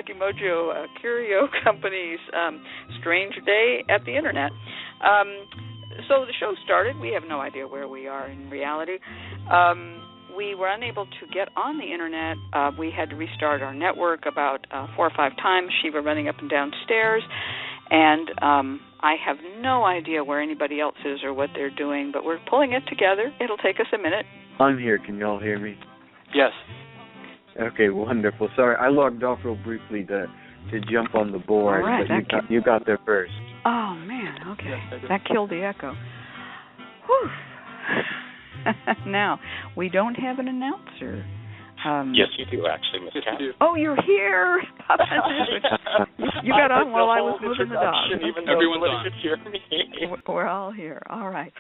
Lucky Mojo Curio Company's Strange Day at the Internet. So the show started. We have no idea where we are in reality. We were unable to get on the Internet. We had to restart our network about 4 or 5 times. Shiva running up and down stairs. And I have no idea where anybody else is or what they're doing, but we're pulling it together. It'll take us a minute. I'm here. Can y'all hear me? Yes. Okay, wonderful. Sorry, I logged off real briefly to jump on the board, all right, but you got there first. Oh, man, okay. Yes, that killed the echo. Whew. Now, we don't have an announcer. Yes, you do, actually, Miss Cat. Oh, you're here, Papa Newt. You got on while I was moving the dog. Even though everyone could hear me. We're all here. All right.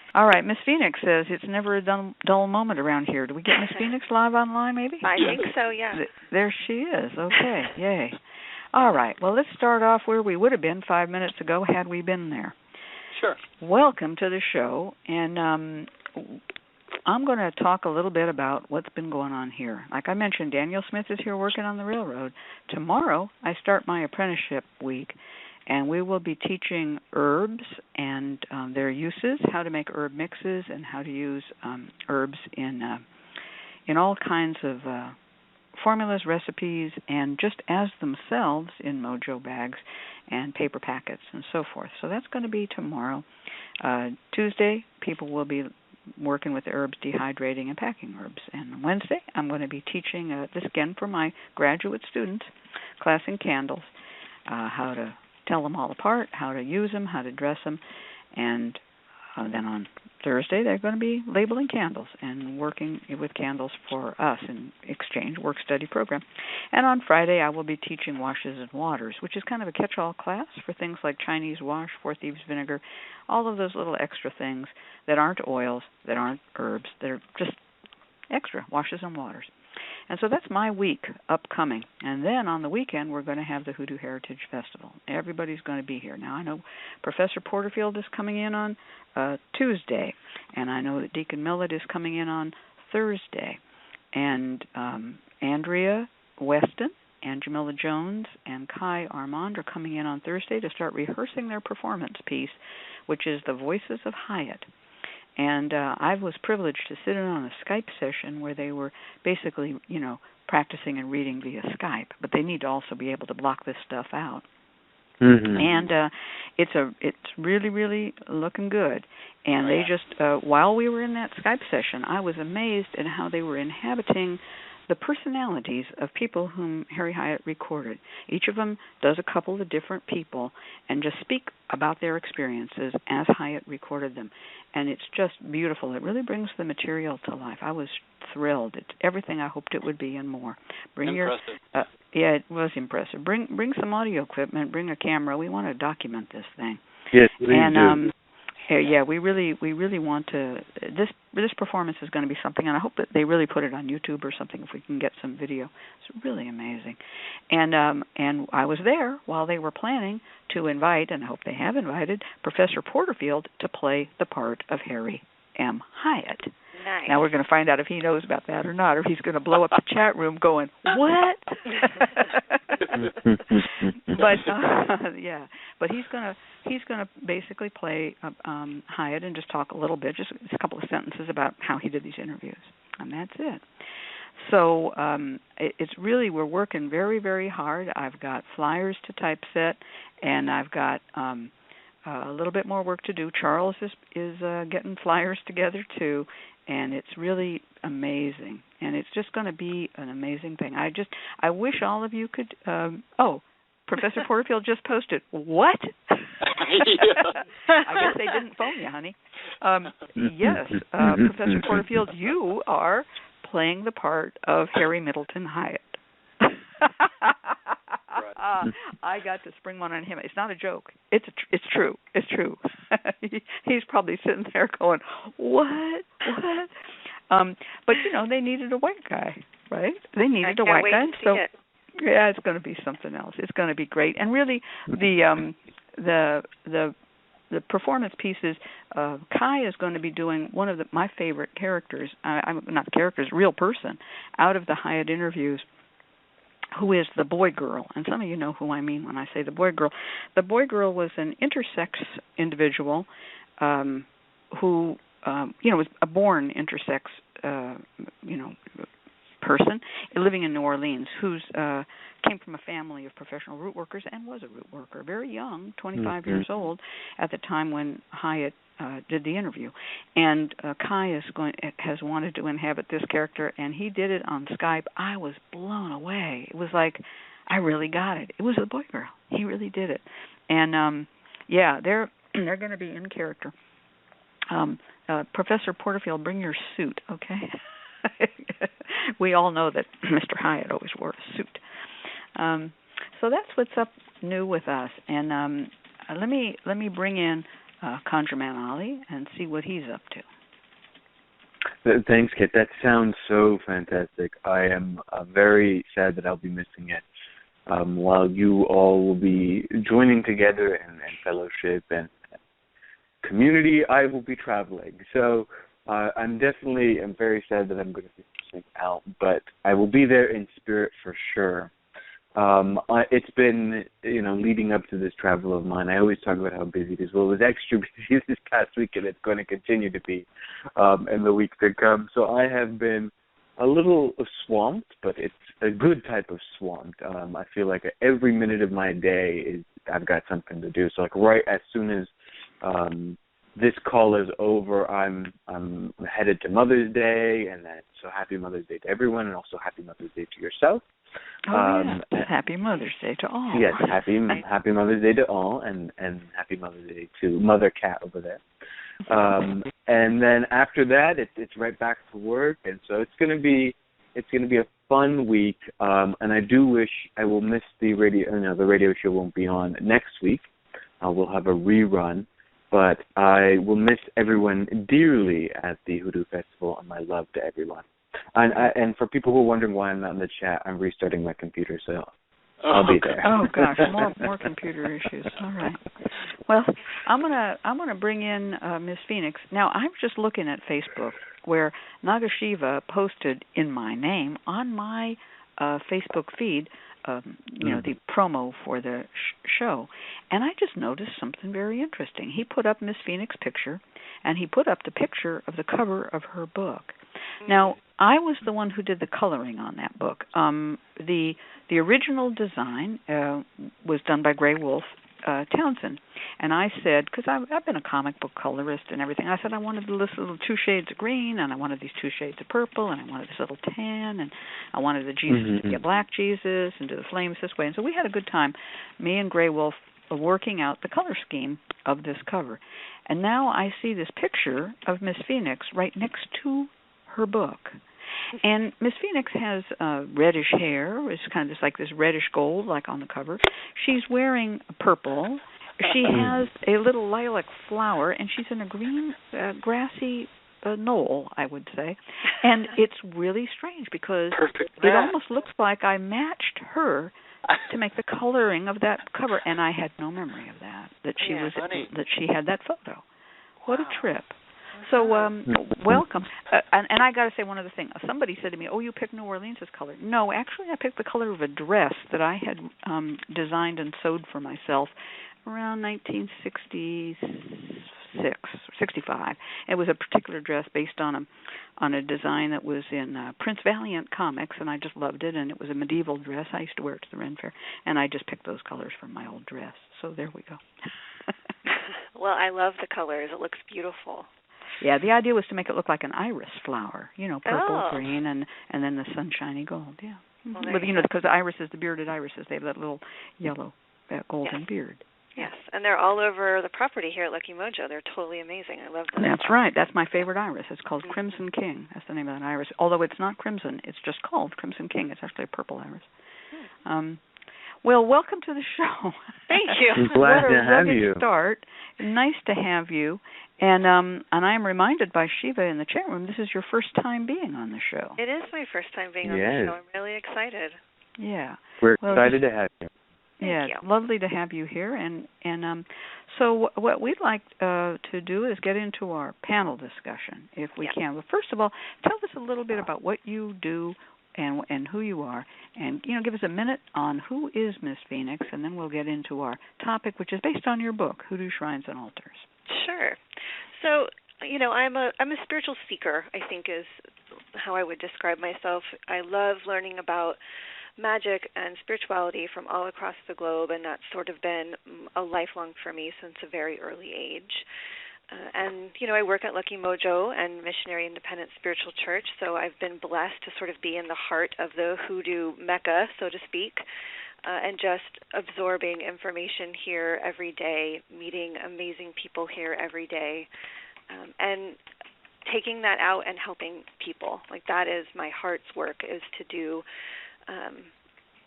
Miss Phoenix says it's never a dull moment around here. Do we get Miss Phoenix live online, maybe? I think so, yeah. There she is. Okay, yay. All right. Well, let's start off where we would have been 5 minutes ago had we been there. Sure. Welcome to the show, and I'm going to talk a little bit about what's been going on here. Like I mentioned, Daniel Smith is here working on the railroad. Tomorrow, I start my apprenticeship week, and we will be teaching herbs and their uses, how to make herb mixes, and how to use herbs in all kinds of formulas, recipes, and just as themselves in Mojo bags and paper packets and so forth. So that's going to be tomorrow. Tuesday, people will be working with herbs, dehydrating, and packing herbs. And on Wednesday, I'm going to be teaching, this again for my graduate students, class in candles, how to tell them all apart, how to use them, how to dress them. And then on Thursday, they're going to be labeling candles and working with candles for us in exchange work-study program. And on Friday, I will be teaching washes and waters, which is kind of a catch-all class for things like Chinese wash, 4 Thieves vinegar, all of those little extra things that aren't oils, that aren't herbs, that are just extra washes and waters. And so that's my week upcoming. And then on the weekend, we're going to have the Hoodoo Heritage Festival. Everybody's going to be here. Now, I know Professor Porterfield is coming in on Tuesday, and I know that Deacon Millett is coming in on Thursday. And Andrea Weston and Jamila Jones and Kai Armand are coming in on Thursday to start rehearsing their performance piece, which is The Voices of Hyatt. And I was privileged to sit in on a Skype session where they were basically, practicing and reading via Skype, but they need to also be able to block this stuff out. Mm-hmm. And it's really, really looking good. And they just, while we were in that Skype session, I was amazed at how they were inhabiting the personalities of people whom Harry Hyatt recorded. Each of them does a couple of different people and just speak about their experiences as Hyatt recorded them. And it's just beautiful. It really brings the material to life. I was thrilled. It's everything I hoped it would be and more. Impressive. Yeah, it was impressive. Bring some audio equipment. Bring a camera. We want to document this thing. Yes, please do. Yeah, we really want to. This performance is going to be something, and I hope that they really put it on YouTube or something if we can get some video. It's really amazing, and I was there while they were planning to invite, and I hope they have invited Professor Porterfield to play the part of Harry M. Hyatt. Nice. Now we're going to find out if he knows about that or not, or he's going to blow up the chat room going, "What?" But he's gonna basically play Hyatt and just talk a little bit, just a couple of sentences about how he did these interviews, and that's it. So it's really, we're working very, very hard. I've got flyers to typeset, and I've got a little bit more work to do. Charles is getting flyers together too, and it's really amazing. And it's just going to be an amazing thing. I wish all of you could. Professor Porterfield just posted. What? I guess they didn't phone you, honey. Yes, Professor Porterfield, you are playing the part of Harry Middleton Hyatt. I got to spring one on him. It's not a joke. It's true. It's true. He's probably sitting there going, "What? What?" But they needed a white guy, right? They needed a white guy. So yeah, it's going to be something else. It's going to be great. And really, the performance pieces. Kai is going to be doing one of my favorite characters. I'm not characters, real person, out of the Hyatt interviews. who is the boy girl. And some of you know who I mean when I say the boy girl. The boy girl was an intersex individual who, was a born intersex, person living in New Orleans who's came from a family of professional root workers and was a root worker, very young, 25 years old at the time when Hyatt did the interview. And Kai has wanted to inhabit this character, and he did it on Skype. I was blown away. It was like, I really got it. It was a boy girl. He really did it. And they're going to be in character. Professor Porterfield, bring your suit, okay? We all know that Mr. Hyatt always wore a suit. So that's what's up new with us. And let me bring in ConjureMan Ali and see what he's up to. Thanks, Kit. That sounds so fantastic. I am very sad that I'll be missing it. While you all will be joining together and fellowship and community, I will be traveling. So I'm very sad that I'm going to be missing out, but I will be there in spirit for sure. It's been, leading up to this travel of mine, I always talk about how busy it is. Well, it was extra busy this past week, and it's going to continue to be in the weeks to come. So I have been a little swamped, but it's a good type of swamped. I feel like every minute of my day I've got something to do. So like right as soon as this call is over, I'm headed to Mother's Day, and then so happy Mother's Day to everyone, and also happy Mother's Day to yourself. Happy Mother's Day to all. Yes, happy Mother's Day to all, and happy Mother's Day to Mother Cat over there. And then after that, it's right back to work, and so it's gonna be a fun week. And I do wish I will miss the radio. No, the radio show won't be on next week. We'll have a rerun. But I will miss everyone dearly at the Hoodoo Festival, and my love to everyone. And for people who are wondering why I'm not in the chat, I'm restarting my computer, so I'll be there. Oh gosh, more computer issues. All right. Well, I'm gonna bring in Miss Phoenix. Now I'm just looking at Facebook where Nagashiva posted in my name on my Facebook feed. The promo for the show. And I just noticed something very interesting. He put up Miss Phoenix's picture, and he put up the picture of the cover of her book. Now, I was the one who did the coloring on that book. The original design was done by Gray Wolf Townsend. And I said, because I've been a comic book colorist and everything, I said I wanted this little 2 shades of green, and I wanted these 2 shades of purple, and I wanted this little tan, and I wanted the Jesus to be a black Jesus, and do the flames this way. And so we had a good time, me and Gray Wolf, working out the color scheme of this cover. And now I see this picture of Miss Phoenix right next to her book. And Miss Phoenix has reddish hair. It's kind of just like this reddish gold, like on the cover. She's wearing purple. She has a little lilac flower, and she's in a green, grassy knoll, I would say. And it's really strange because it almost looks like I matched her to make the coloring of that cover, and I had no memory of that she had that photo. What a trip. So, welcome. And I got to say one other thing. Somebody said to me, you picked New Orleans' color. No, actually I picked the color of a dress that I had designed and sewed for myself around 1966, 65. It was a particular dress based on a design that was in Prince Valiant comics, and I just loved it, and it was a medieval dress. I used to wear it to the Ren Fair, and I just picked those colors from my old dress. So there we go. Well, I love the colors. It looks beautiful. Yeah, the idea was to make it look like an iris flower, purple, green, and then the sunshiny gold. Yeah, well, because the irises, the bearded irises, they have that little yellow golden beard. Yes, and they're all over the property here at Lucky Mojo. They're totally amazing. I love them. That's right. That's my favorite iris. It's called Crimson King. That's the name of that iris. Although it's not crimson, it's just called Crimson King. It's actually a purple iris. Well, welcome to the show. Thank you. I'm glad to have you. Start. Nice to have you. And I am reminded by Shiva in the chat room, this is your first time being on the show. It is my first time being on the show. I'm really excited. Yeah. We're excited to have you. Yeah, lovely to have you here. And so what we'd like to do is get into our panel discussion, if we can. But first of all, tell us a little bit about what you do and who you are, and give us a minute on who is Miss Phoenix, and then we'll get into our topic, which is based on your book, Hoodoo Shrines and Altars. Sure. So, I'm a spiritual seeker, I think is how I would describe myself. I love learning about magic and spirituality from all across the globe, and that's sort of been a lifelong for me since a very early age. And I work at Lucky Mojo and Missionary Independent Spiritual Church, so I've been blessed to sort of be in the heart of the hoodoo mecca, so to speak, and just absorbing information here every day, meeting amazing people here every day, and taking that out and helping people. Like, that is my heart's work, is to do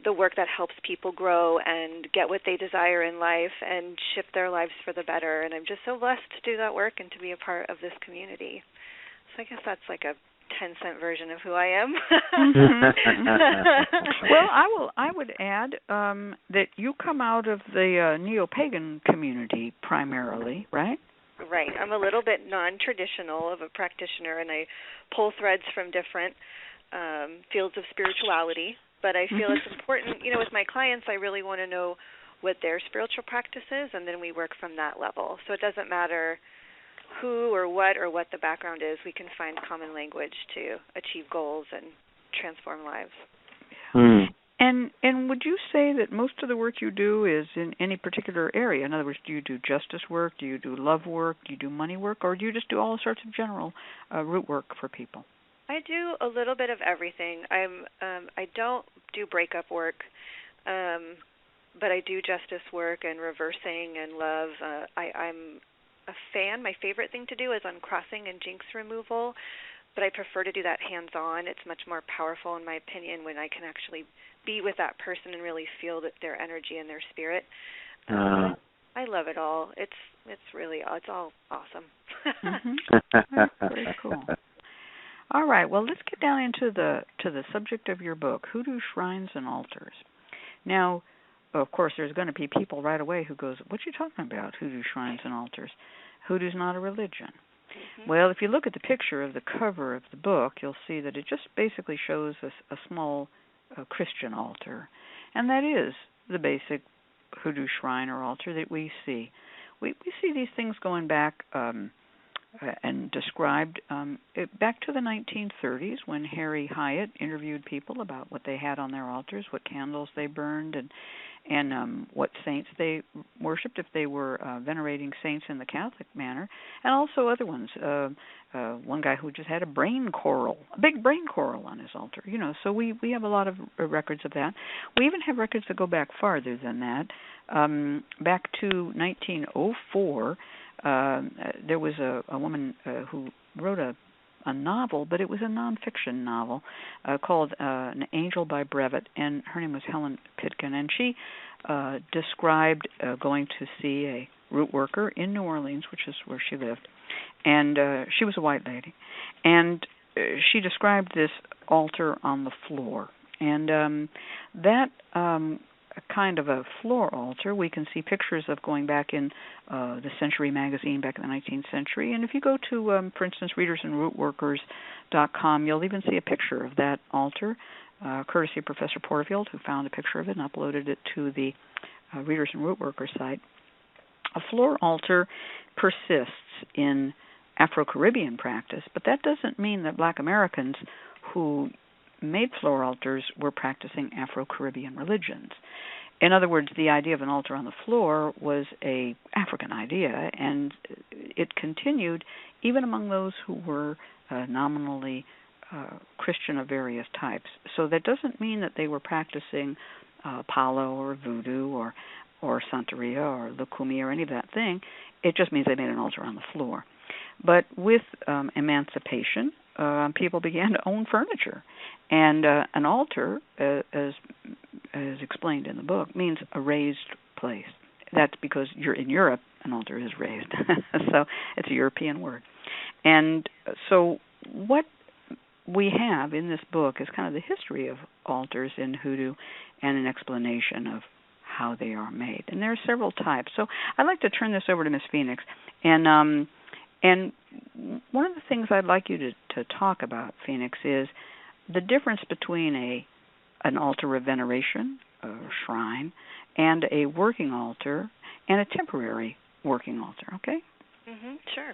the work that helps people grow and get what they desire in life and shift their lives for the better. And I'm just so blessed to do that work and to be a part of this community. So I guess that's like a 10-cent version of who I am. Well, I would add that you come out of the neo-pagan community primarily, right? Right. I'm a little bit non-traditional of a practitioner, and I pull threads from different fields of spirituality. But I feel it's important, with my clients, I really want to know what their spiritual practice is, and then we work from that level. So it doesn't matter who or what the background is. We can find common language to achieve goals and transform lives. And would you say that most of the work you do is in any particular area? In other words, do you do justice work? Do you do love work? Do you do money work? Or do you just do all sorts of general root work for people? I do a little bit of everything. I don't do breakup work, but I do justice work and reversing and love. I'm a fan. My favorite thing to do is uncrossing and jinx removal, but I prefer to do that hands-on. It's much more powerful, in my opinion, when I can actually be with that person and really feel that their energy and their spirit. I love it all. It's all awesome. That's very cool. All right, well, let's get down into the subject of your book, Hoodoo Shrines and Altars. Now, of course, there's going to be people right away who goes, what are you talking about, Hoodoo Shrines and Altars? Hoodoo's not a religion. Well, if you look at the picture of the cover of the book, you'll see that it just basically shows a small Christian altar, and that is the basic Hoodoo shrine or altar that we see. We see these things going back and described back to the 1930s, when Harry Hyatt interviewed people about what they had on their altars, what candles they burned, and what saints they worshipped, if they were venerating saints in the Catholic manner, and also other ones. One guy who just had a big brain coral on his altar. So we have a lot of records of that. We even have records that go back farther than that. Back to 1904. There was a woman who wrote a novel, but it was a nonfiction novel called An Angel by Brevet, and her name was Helen Pitkin, and she described going to see a root worker in New Orleans, which is where she lived, and she was a white lady, and she described this altar on the floor, and that kind of a floor altar. We can see pictures of going back in the Century magazine back in the 19th century. And if you go to, for instance, readersandrootworkers.com, you'll even see a picture of that altar, courtesy of Professor Porterfield, who found a picture of it and uploaded it to the Readers and Rootworkers site. A floor altar persists in Afro-Caribbean practice, but that doesn't mean that Black Americans who made floor altars were practicing Afro-Caribbean religions. In other words, the idea of an altar on the floor was an African idea, and it continued even among those who were nominally Christian of various types. So that doesn't mean that they were practicing Palo or Voodoo or Santeria or Lukumi or any of that thing. It just means they made an altar on the floor. But with emancipation, people began to own furniture. And an altar, as explained in the book, means a raised place. That's because you're in Europe, an altar is raised. So it's a European word. And so what we have in this book is kind of the history of altars in Hoodoo and an explanation of how they are made. And there are several types. So I'd like to turn this over to Miss Phoenix. And one of the things I'd like you to talk about, Phoenix, is the difference between an altar of veneration, a shrine, and a working altar, and a temporary working altar, okay? Sure.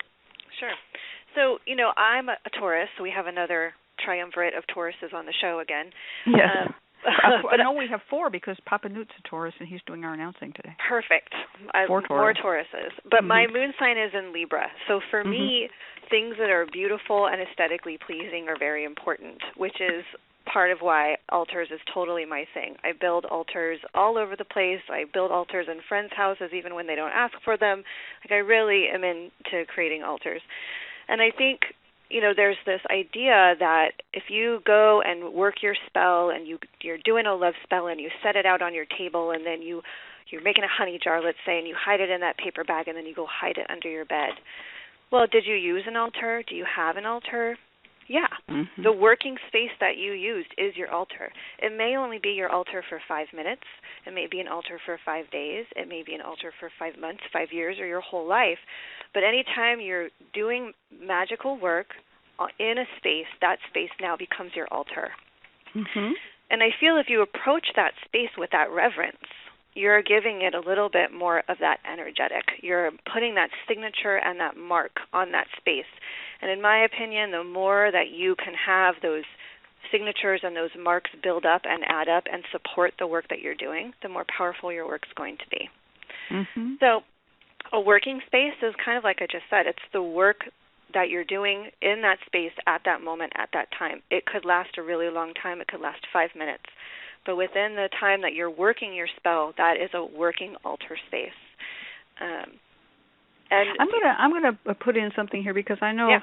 So, I'm a Taurus, so we have another triumvirate of Tauruses on the show again. Yes. I know we have 4 because Papa Newt's a Taurus and he's doing our announcing today. Perfect. 4 more Tauruses. But my moon sign is in Libra. So for me, things that are beautiful and aesthetically pleasing are very important, which is part of why altars is totally my thing. I build altars all over the place. I build altars in friends' houses even when they don't ask for them. I really am into creating altars. And I think there's this idea that if you go and work your spell and you're doing a love spell and you set it out on your table and then you're making a honey jar, let's say, and you hide it in that paper bag and then you go hide it under your bed. Well, did you use an altar? Do you have an altar? Yeah. The working space that you used is your altar. It may only be your altar for 5 minutes. It may be an altar for 5 days. It may be an altar for 5 months, 5 years, or your whole life. But anytime you're doing magical work in a space, that space now becomes your altar. And I feel if you approach that space with that reverence, you're giving it a little bit more of that energetic. You're putting that signature and that mark on that space. And in my opinion, the more that you can have those signatures and those marks build up and add up and support the work that you're doing, the more powerful your work's going to be. So a working space is kind of like I just said. It's the work that you're doing in that space at that moment, at that time. It could last a really long time. It could last 5 minutes. But within the time that you're working your spell, that is a working altar space. And I'm gonna put in something here because I know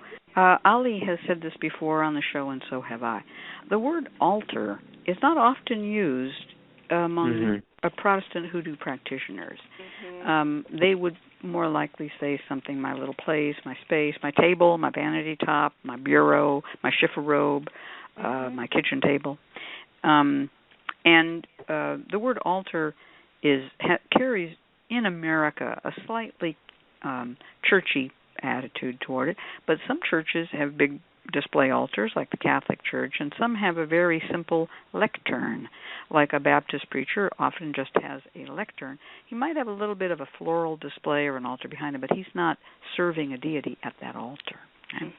Ali has said this before on the show, and so have I. The word altar is not often used among Protestant Hoodoo practitioners. They would more likely say something: my little place, my space, my table, my vanity top, my bureau, my chifforobe, my kitchen table. And the word altar carries in America a slightly churchy attitude toward it, but some churches have big display altars like the Catholic Church, and some have a very simple lectern, like a Baptist preacher often just has a lectern. He might have a little bit of a floral display or an altar behind him, but he's not serving a deity at that altar. Okay?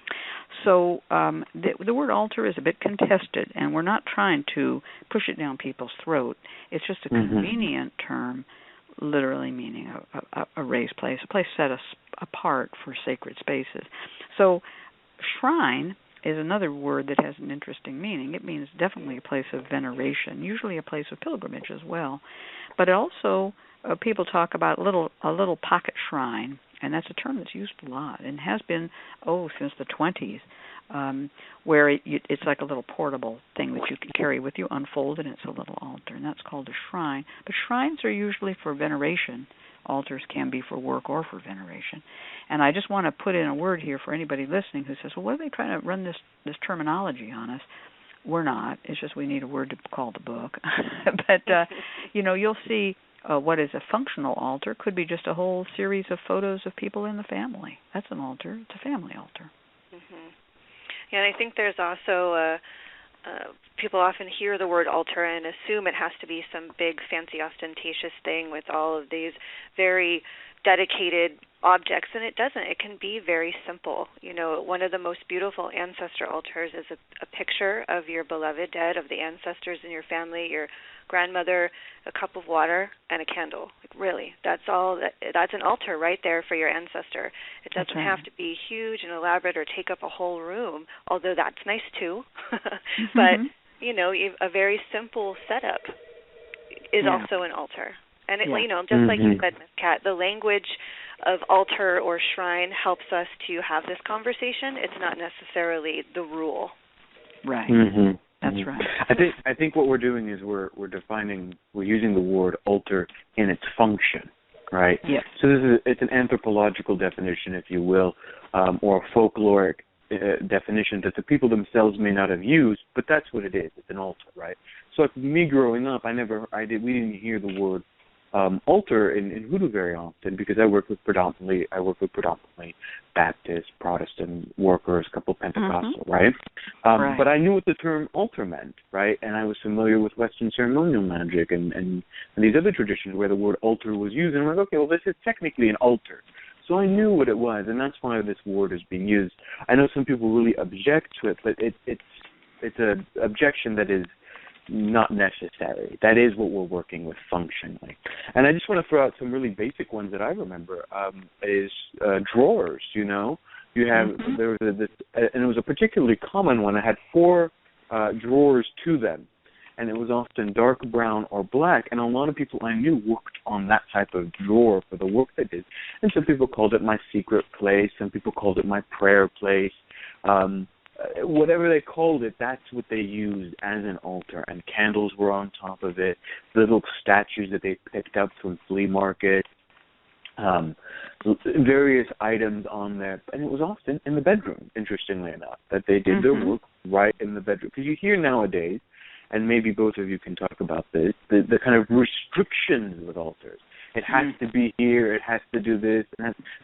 So the word altar is a bit contested, and we're not trying to push it down people's throat. It's just a convenient term, literally meaning a raised place, a place set apart for sacred spaces. So shrine is another word that has an interesting meaning. It means definitely a place of veneration, usually a place of pilgrimage as well. But also people talk about a little pocket shrine, and that's a term that's used a lot and has been, since the 20s, where it's like a little portable thing that you can carry with you, unfold, and it's a little altar, and that's called a shrine. But shrines are usually for veneration. Altars can be for work or for veneration. And I just want to put in a word here for anybody listening who says, well, what are they trying to run this terminology on us? We're not. It's just we need a word to call the book. But, you'll see what is a functional altar could be just a whole series of photos of people in the family. That's an altar. It's a family altar. Yeah, and I think there's also people often hear the word altar and assume it has to be some big, fancy, ostentatious thing with all of these very dedicated objects, and it doesn't. It can be very simple. One of the most beautiful ancestor altars is a picture of your beloved dead, of the ancestors in your family, your grandmother, a cup of water, and a candle. Really, that's all. That's an altar right there for your ancestor. It doesn't have to be huge and elaborate or take up a whole room, although that's nice too. But, a very simple setup is also an altar. And, just like you said, Miss Cat, the language of altar or shrine helps us to have this conversation. It's not necessarily the rule. Right. That's right. I think what we're doing is we're using the word altar in its function, right? Yes. So it's an anthropological definition, if you will, or a folkloric definition that the people themselves may not have used, but that's what it is. It's an altar, right? So like me growing up, we didn't hear the word altar in Hoodoo very often because I work with predominantly Baptist, Protestant workers, a couple Pentecostal, right? Right? But I knew what the term altar meant, right? And I was familiar with Western ceremonial magic and these other traditions where the word altar was used, and I'm like, okay, well, this is technically an altar. So I knew what it was, and that's why this word is being used. I know some people really object to it, but it's an objection that is not necessary. That is what we're working with functionally. And I just want to throw out some really basic ones that I remember, is drawers, you know. You have, there was this, and it was a particularly common one. I had 4 drawers to them, and it was often dark brown or black, and a lot of people I knew worked on that type of drawer for the work they did. And some people called it my secret place, some people called it my prayer place. Whatever they called it, that's what they used as an altar, and candles were on top of it, little statues that they picked up from flea market, various items on there, and it was often in the bedroom, interestingly enough, that they did their work right in the bedroom. Because you hear nowadays, and maybe both of you can talk about this, the kind of restrictions with altars. It has to be here, it has to do this.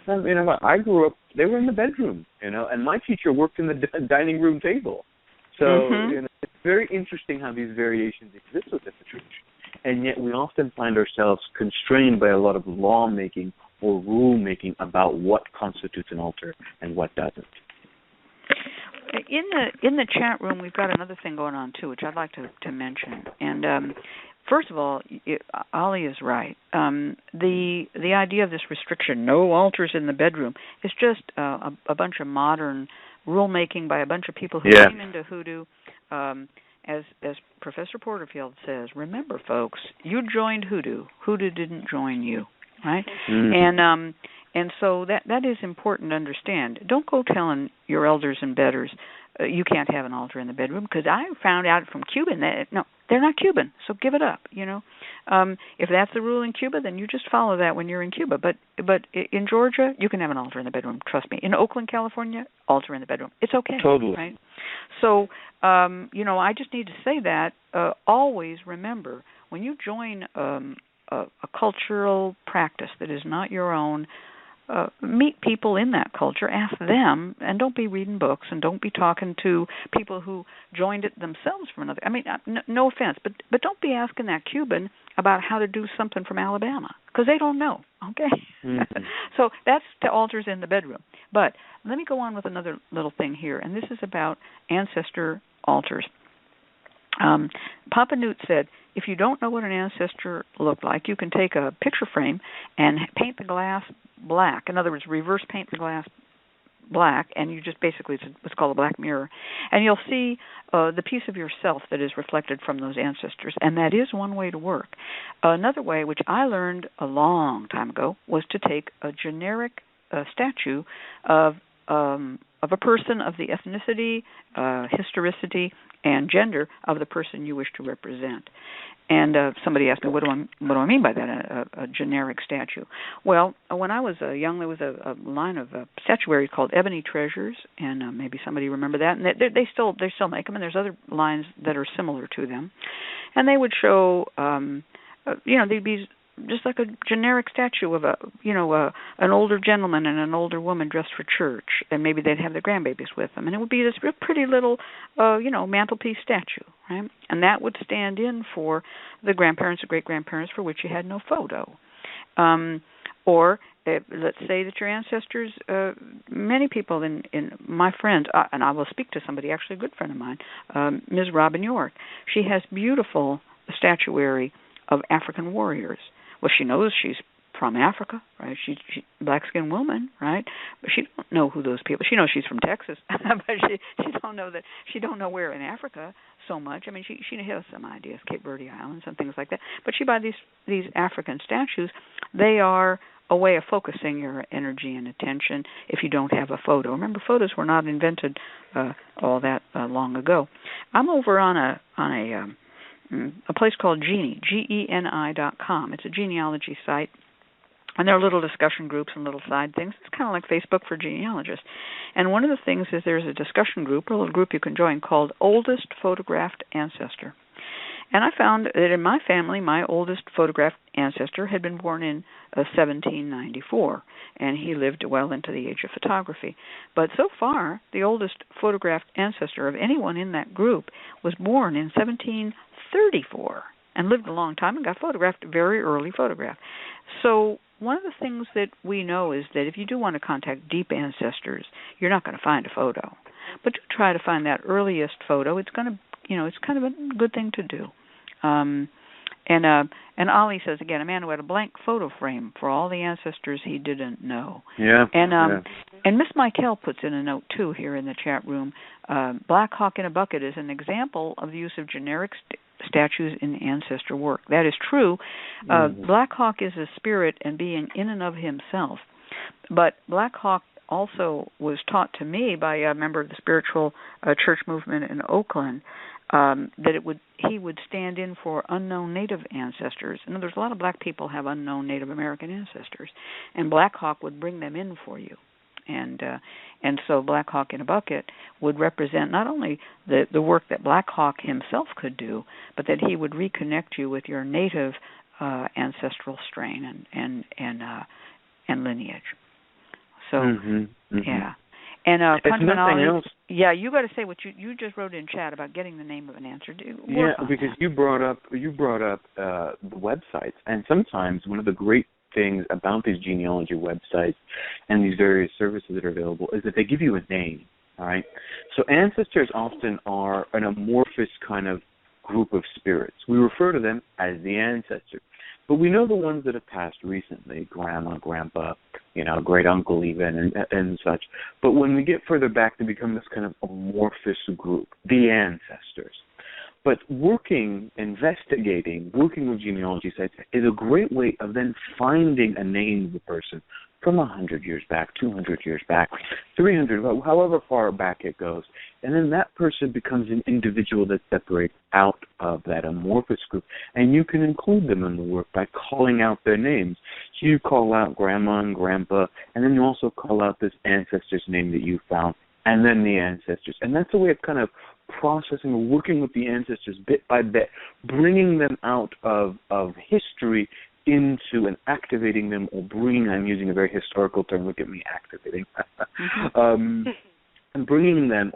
You know, I grew up, they were in the bedroom, you know, and my teacher worked in the dining room table. So, you know, it's very interesting how these variations exist within the tradition. And yet we often find ourselves constrained by a lot of law-making or rule-making about what constitutes an altar and what doesn't. In the chat room, we've got another thing going on, too, which I'd like to mention. And first of all, Ollie is right. The idea of this restriction, no altars in the bedroom, is just a bunch of modern rulemaking by a bunch of people who came into Hoodoo. As Professor Porterfield says, remember, folks, you joined Hoodoo. Hoodoo didn't join you, right? And so that is important to understand. Don't go telling your elders and betters you can't have an altar in the bedroom, because I found out from Cuban that, no, they're not Cuban, so give it up, you know. If that's the rule in Cuba, then you just follow that when you're in Cuba. But in Georgia, you can have an altar in the bedroom, trust me. In Oakland, California, altar in the bedroom. It's okay. Totally. Right? So, you know, I just need to say that, always remember, when you join a cultural practice that is not your own, meet people in that culture, ask them, and don't be reading books, and don't be talking to people who joined it themselves from another. I mean, no offense, but don't be asking that Cuban about how to do something from Alabama, because they don't know, okay? So that's the altars in the bedroom. But let me go on with another little thing here, and this is about ancestor altars. Papa Newt said, if you don't know what an ancestor looked like, you can take a picture frame and paint the glass black. In other words, reverse paint the glass black, and you just basically, it's what's called a black mirror. And you'll see the piece of yourself that is reflected from those ancestors. And that is one way to work. Another way, which I learned a long time ago, was to take a generic statue of a person of the ethnicity, historicity, and gender of the person you wish to represent. And somebody asked me, what do I mean by that, a generic statue? Well, when I was young, there was a line of statuary called Ebony Treasures, and maybe somebody remember that. And they still make them, and there's other lines that are similar to them. And they would show, they'd be just like a generic statue of an older gentleman and an older woman dressed for church, and maybe they'd have their grandbabies with them, and it would be this real pretty little, mantelpiece statue, right? And that would stand in for the grandparents or great-grandparents for which you had no photo. Or let's say that your ancestors, many people in my friends, and I will speak to somebody, actually a good friend of mine, Ms. Robin York. She has beautiful statuary of African warriors. Well, she knows she's from Africa, right? She's black-skinned woman, right? But she don't know who those people. She knows she's from Texas, but she don't know that. She don't know where in Africa so much. I mean, she has some ideas, Cape Verde Islands and things like that. But she buys these African statues. They are a way of focusing your energy and attention if you don't have a photo. Remember, photos were not invented all that long ago. I'm over on a place called Geni, GENI.com. It's a genealogy site, and there are little discussion groups and little side things. It's kind of like Facebook for genealogists. And one of the things is there's a discussion group, or a little group you can join, called Oldest Photographed Ancestor. And I found that in my family, my oldest photographed ancestor had been born in 1794, and he lived well into the age of photography. But so far, the oldest photographed ancestor of anyone in that group was born in 1734 and lived a long time and got photographed, very early photograph. So one of the things that we know is that if you do want to contact deep ancestors, you're not going to find a photo. But you try to find that earliest photo. It's going to, it's kind of a good thing to do. And Ollie says again, a man who had a blank photo frame for all the ancestors he didn't know. Yeah. And Miss Michael puts in a note too here in the chat room. Black Hawk in a Bucket is an example of the use of generic statues in ancestor work. That is true. Black Hawk is a spirit and being in and of himself. But Black Hawk also was taught to me by a member of the spiritual church movement in Oakland, that he would stand in for unknown Native ancestors. And there's a lot of black people have unknown Native American ancestors, and Black Hawk would bring them in for you. And so Black Hawk in a Bucket would represent not only the work that Black Hawk himself could do, but that he would reconnect you with your native ancestral strain and lineage. So yeah. And ConjureMan, yeah, you got to say what you just wrote in chat about getting the name of an answer. Because you brought up the websites, and sometimes one of the great things about these genealogy websites and these various services that are available is that they give you a name. All right, so ancestors often are an amorphous kind of group of spirits. We refer to them as the ancestors. But we know the ones that have passed recently, grandma, grandpa, great uncle even, and such. But when we get further back, they become this kind of amorphous group, the ancestors. But investigating, working with genealogy sites is a great way of then finding a name of a person from 100 years back, 200 years back, 300, however far back it goes. And then that person becomes an individual that separates out of that amorphous group. And you can include them in the work by calling out their names. So you call out grandma and grandpa, and then you also call out this ancestor's name that you found, and then the ancestors. And that's a way of kind of processing or working with the ancestors bit by bit, bringing them out of history into and activating them, or I'm using a very historical term, look at me activating, and bringing them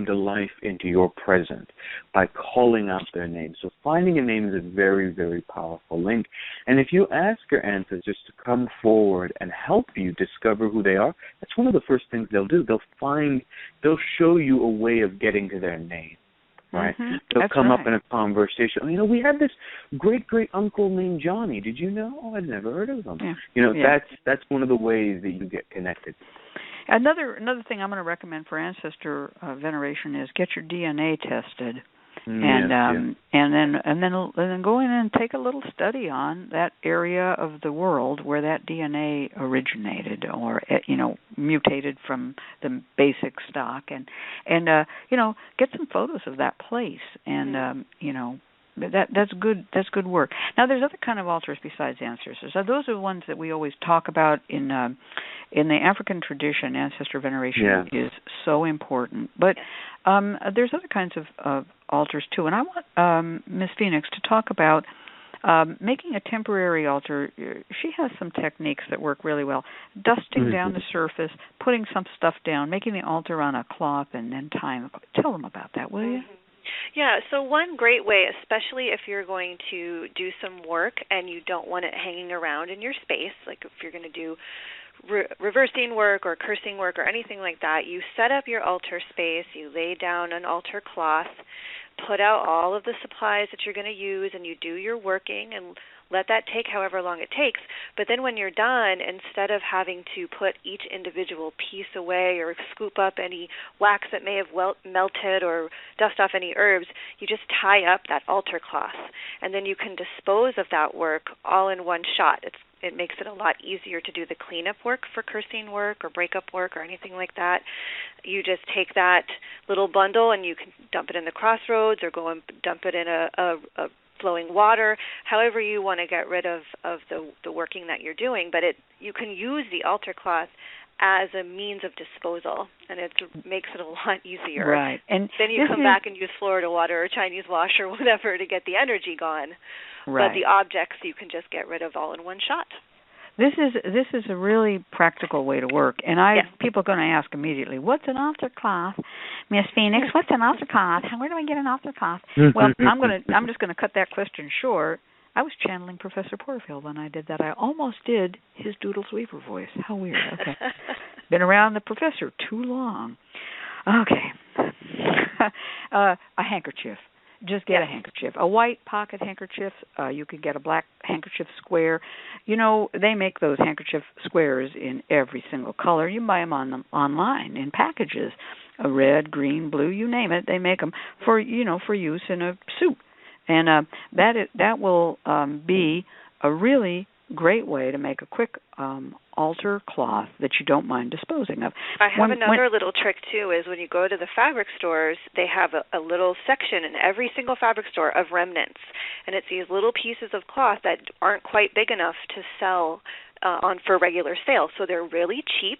to life into your present by calling out their names. So finding a name is a very, very powerful link. And if you ask your ancestors to come forward and help you discover who they are, that's one of the first things they'll do. They'll show you a way of getting to their name. Right? They'll come up in a conversation. We had this great-great-uncle named Johnny. Did you know? Oh, I'd never heard of him. Yeah. That's one of the ways that you get connected. Another thing I'm going to recommend for ancestor veneration is get your DNA tested. And then go in and take a little study on that area of the world where that DNA originated, or mutated from the basic stock, and get some photos of that place, and that's good work. Now there's other kind of altars besides ancestors. So those are the ones that we always talk about in the African tradition. Ancestor veneration is so important, but there's other kinds of altars too. And I want Ms. Phoenix to talk about making a temporary altar. She has some techniques that work really well. Dusting down the surface, putting some stuff down, making the altar on a cloth, and then tying. Tell them about that, will you? Yeah, so one great way, especially if you're going to do some work and you don't want it hanging around in your space, like if you're going to do reversing work or cursing work or anything like that, you set up your altar space, you lay down an altar cloth, put out all of the supplies that you're going to use, and you do your working and let that take however long it takes. But then when you're done, instead of having to put each individual piece away or scoop up any wax that may have melted or dust off any herbs, you just tie up that altar cloth. And then you can dispose of that work all in one shot. It makes it a lot easier to do the cleanup work for cursing work or breakup work or anything like that. You just take that little bundle and you can dump it in the crossroads or go and dump it in a flowing water, however you want to get rid of the working that you're doing. But you can use the altar cloth as a means of disposal, and it makes it a lot easier. Right. And then you come back and use Florida water or Chinese wash or whatever to get the energy gone. Right. But the objects you can just get rid of all in one shot. This is a really practical way to work, and people are going to ask immediately, what's an altar cloth, Miss Phoenix? What's an altar cloth? Where do I get an altar cloth? Well, I'm just going to cut that question short. I was channeling Professor Porterfield when I did that. I almost did his Doodles Weaver voice. How weird. Okay, been around the professor too long. Okay, a handkerchief. Just get a handkerchief, a white pocket handkerchief. You could get a black handkerchief square. You know, they make those handkerchief squares in every single color. You buy them online in packages, red, green, blue, you name it. They make them for use in a suit, and that will be a really great way to make a quick altar cloth that you don't mind disposing of. I have another little trick too, is when you go to the fabric stores, they have a little section in every single fabric store of remnants, and it's these little pieces of cloth that aren't quite big enough to sell on for regular sale. So they're really cheap.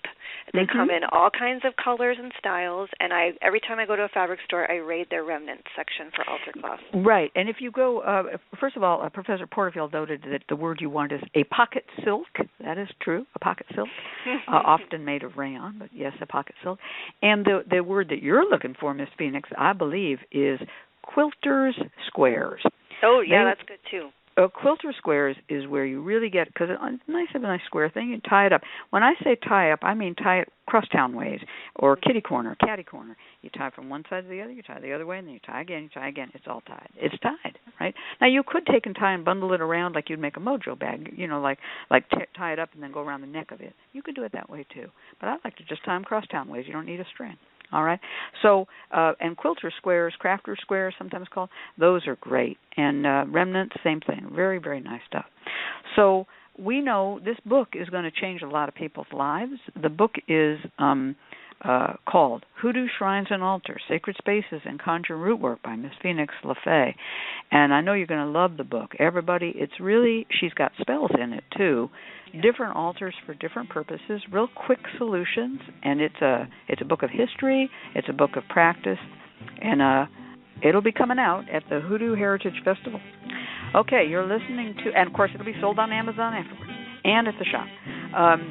They come in all kinds of colors and styles, and every time I go to a fabric store, I raid their remnants section for altar cloth. Right, and if you go, first of all, Professor Porterfield noted that the word you want is a pocket silk. That is true, a pocket silk, often made of rayon, but yes, a pocket silk. And the word that you're looking for, Miss Phoenix, I believe, is quilter's squares. Oh, yeah, that's good too. Quilter squares is where you really get, because it's nice to have a nice square thing. You tie it up. When I say tie up, I mean tie it crosstown ways, or kitty corner, catty corner. You tie from one side to the other, you tie the other way, and then you tie again, It's all tied. It's tied, right? Now, you could take and tie and bundle it around like you'd make a Mojo bag, tie it up and then go around the neck of it. You could do it that way, too. But I like to just tie them crosstown ways. You don't need a string. All right. So, and quilter squares, crafter squares, sometimes called, those are great. And remnants, same thing. Very, very nice stuff. So we know this book is going to change a lot of people's lives. The book is called Hoodoo Shrines and Altars, Sacred Spaces and Conjure Rootwork by Miss Phoenix LaFay. And I know you're going to love the book. Everybody, she's got spells in it, too. Different altars for different purposes, real quick solutions, and it's a book of history, it's a book of practice, and it'll be coming out at the Hoodoo Heritage Festival. Okay, you're listening to, and of course it'll be sold on Amazon afterwards, and at the shop.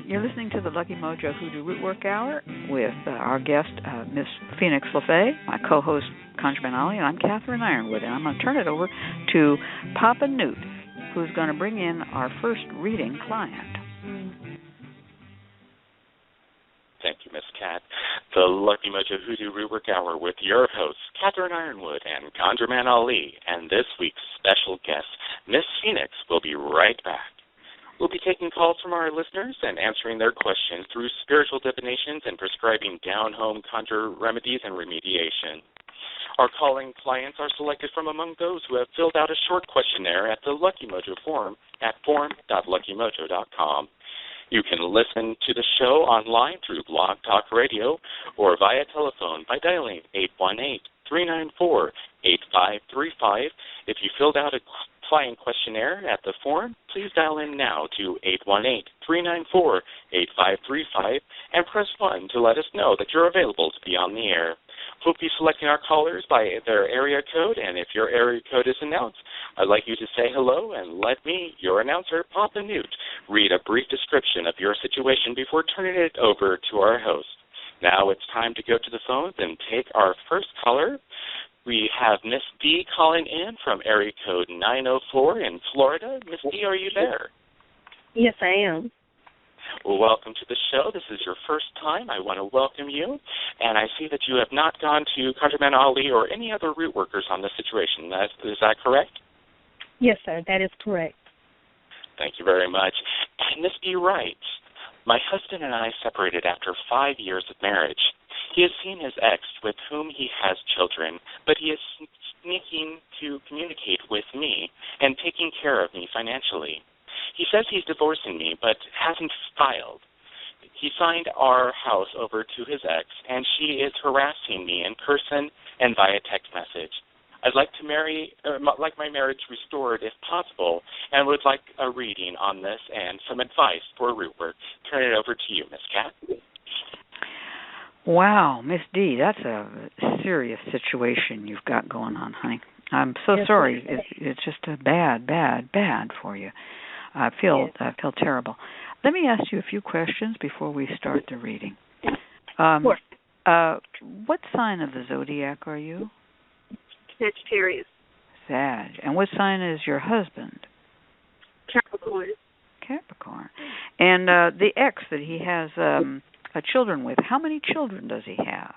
You're listening to the Lucky Mojo Hoodoo Rootwork Hour with our guest, Miss Phoenix LaFay, my co-host, ConjureMan Ollie, and I'm Catherine Ironwood, and I'm going to turn it over to Papa Newt, who's going to bring in our first reading client. Thank you, Miss Cat. The Lucky Mojo Hoodoo Rootwork Hour with your hosts, Catherine Ironwood and ConjureMan Ali, and this week's special guest, Miss Phoenix, will be right back. We'll be taking calls from our listeners and answering their questions through spiritual divinations and prescribing down-home conjure remedies and remediation. Our calling clients are selected from among those who have filled out a short questionnaire at the Lucky Mojo forum at forum.luckymojo.com. You can listen to the show online through Blog Talk Radio or via telephone by dialing 818-394-8535. If you filled out a client questionnaire at the forum, please dial in now to 818-394-8535 and press 1 to let us know that you're available to be on the air. We'll be selecting our callers by their area code, and if your area code is announced, I'd like you to say hello and let me, your announcer, Papa Newt, read a brief description of your situation before turning it over to our host. Now it's time to go to the phones and take our first caller. We have Miss D calling in from area code 904 in Florida. Miss D, are you there? Yes, I am. Well, welcome to the show. This is your first time. I want to welcome you. And I see that you have not gone to ConjureMan Ali or any other root workers on this situation. Is that correct? Yes, sir. That is correct. Thank you very much. And Miss D writes, my husband and I separated after 5 years of marriage. He has seen his ex with whom he has children, but he is sneaking to communicate with me and taking care of me financially. He says he's divorcing me, but hasn't filed. He signed our house over to his ex, and she is harassing me in person and via text message. I'd like to like my marriage restored if possible, and would like a reading on this and some advice for root work. Turn it over to you, Miss Cat. Wow, Miss D, that's a serious situation you've got going on, honey. I'm so sorry. It's just a bad for you. I feel terrible. Let me ask you a few questions before we start the reading. What sign of the zodiac are you? Sagittarius. Sag. And what sign is your husband? Capricorn. And the ex that he has children with, how many children does he have?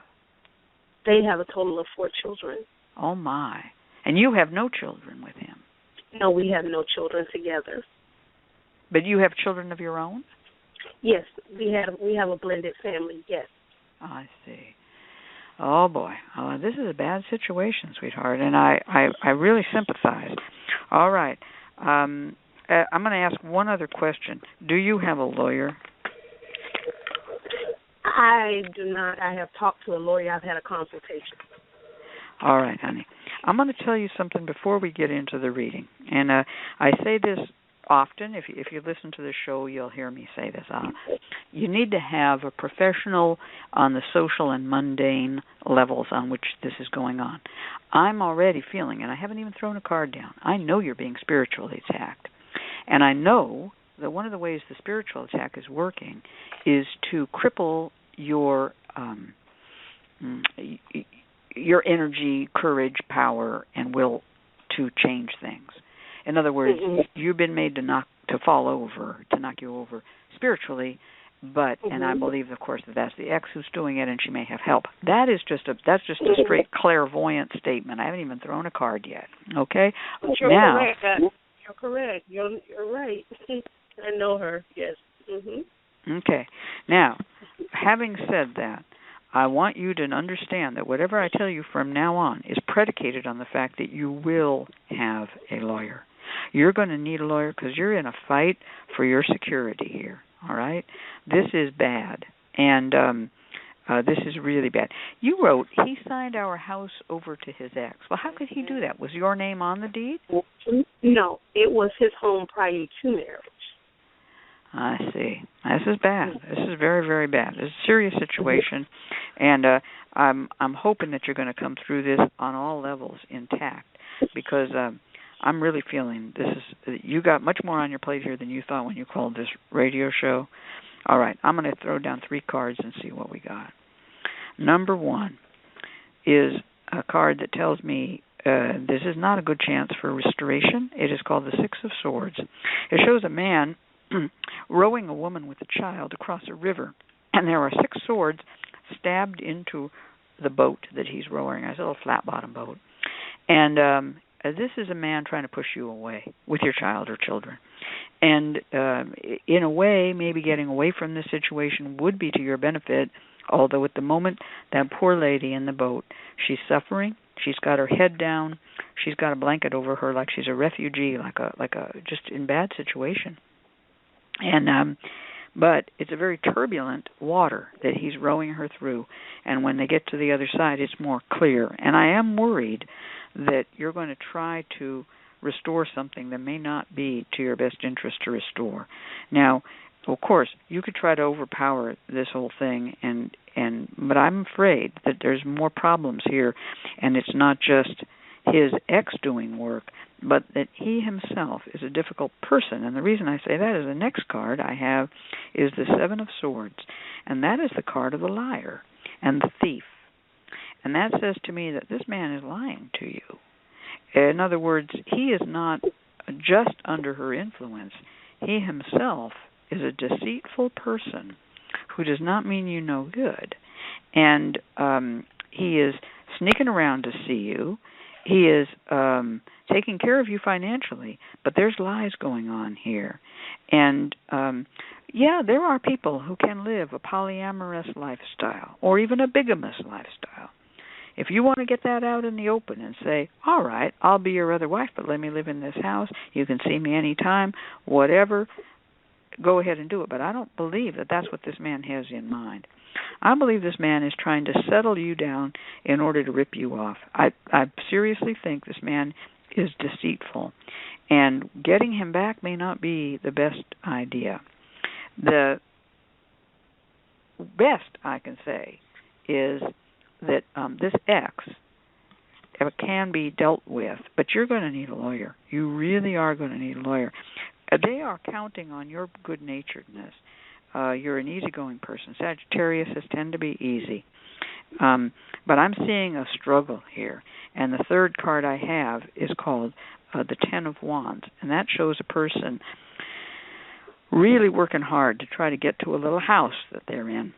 They have a total of 4 children. Oh, my. And you have no children with him? No, we have no children together. But you have children of your own? Yes, we have a blended family, yes. I see. Oh, boy. This is a bad situation, sweetheart, and I really sympathize. All right. I'm going to ask one other question. Do you have a lawyer? I do not. I have talked to a lawyer. I've had a consultation. All right, honey. I'm going to tell you something before we get into the reading. And I say this often. If you listen to the show, you'll hear me say this. You need to have a professional on the social and mundane levels on which this is going on. I'm already feeling, and I haven't even thrown a card down, I know you're being spiritually attacked. And I know that one of the ways the spiritual attack is working is to cripple your energy, courage, power, and will to change things. In other words, you've been made to knock you over spiritually, but and I believe, of course, that that's the ex who's doing it, and she may have help. That's just a straight clairvoyant statement. I haven't even thrown a card yet. Okay. You're correct. You're correct. You're right. I know her. Yes. Okay. Now, having said that, I want you to understand that whatever I tell you from now on is predicated on the fact that you will have a lawyer. You're going to need a lawyer because you're in a fight for your security here, all right? This is bad, and this is really bad. You wrote, he signed our house over to his ex. Well, how could he do that? Was your name on the deed? No, it was his home prior to marriage. I see. This is bad. This is very, very bad. It's a serious situation, and I'm hoping that you're going to come through this on all levels intact, because I'm really feeling you got much more on your plate here than you thought when you called this radio show. All right, I'm going to throw down 3 cards and see what we got. Number 1 is a card that tells me this is not a good chance for restoration. It is called the 6 of Swords. It shows a man rowing a woman with a child across a river, and there are 6 swords stabbed into the boat that he's rowing. It's a little flat-bottom boat. And this is a man trying to push you away with your child or children. And in a way, maybe getting away from this situation would be to your benefit, although at the moment, that poor lady in the boat, she's suffering. She's got her head down. She's got a blanket over her like she's a refugee, like a just in bad situation. And but it's a very turbulent water that he's rowing her through, and when they get to the other side, it's more clear. And I am worried that you're going to try to restore something that may not be to your best interest to restore. Now, of course, you could try to overpower this whole thing, but I'm afraid that there's more problems here, and it's not just his ex doing work, but that he himself is a difficult person. And the reason I say that is the next card I have is the 7 of Swords, and that is the card of the liar and the thief. And that says to me that this man is lying to you. In other words, he is not just under her influence. He himself is a deceitful person who does not mean you no good. And he is sneaking around to see you. He is taking care of you financially, but there's lies going on here. And, there are people who can live a polyamorous lifestyle or even a bigamous lifestyle. If you want to get that out in the open and say, all right, I'll be your other wife, but let me live in this house, you can see me anytime, whatever, go ahead and do it. But I don't believe that that's what this man has in mind. I believe this man is trying to settle you down in order to rip you off. I seriously think this man is deceitful, and getting him back may not be the best idea. best I can say is that this X can be dealt with, but you're going to need a lawyer. You really are going to need a lawyer. They are counting on your good-naturedness. You're an easygoing person. Sagittariuses tend to be easy. But I'm seeing a struggle here. And the third card I have is called the Ten of Wands. And that shows a person really working hard to try to get to a little house that they're in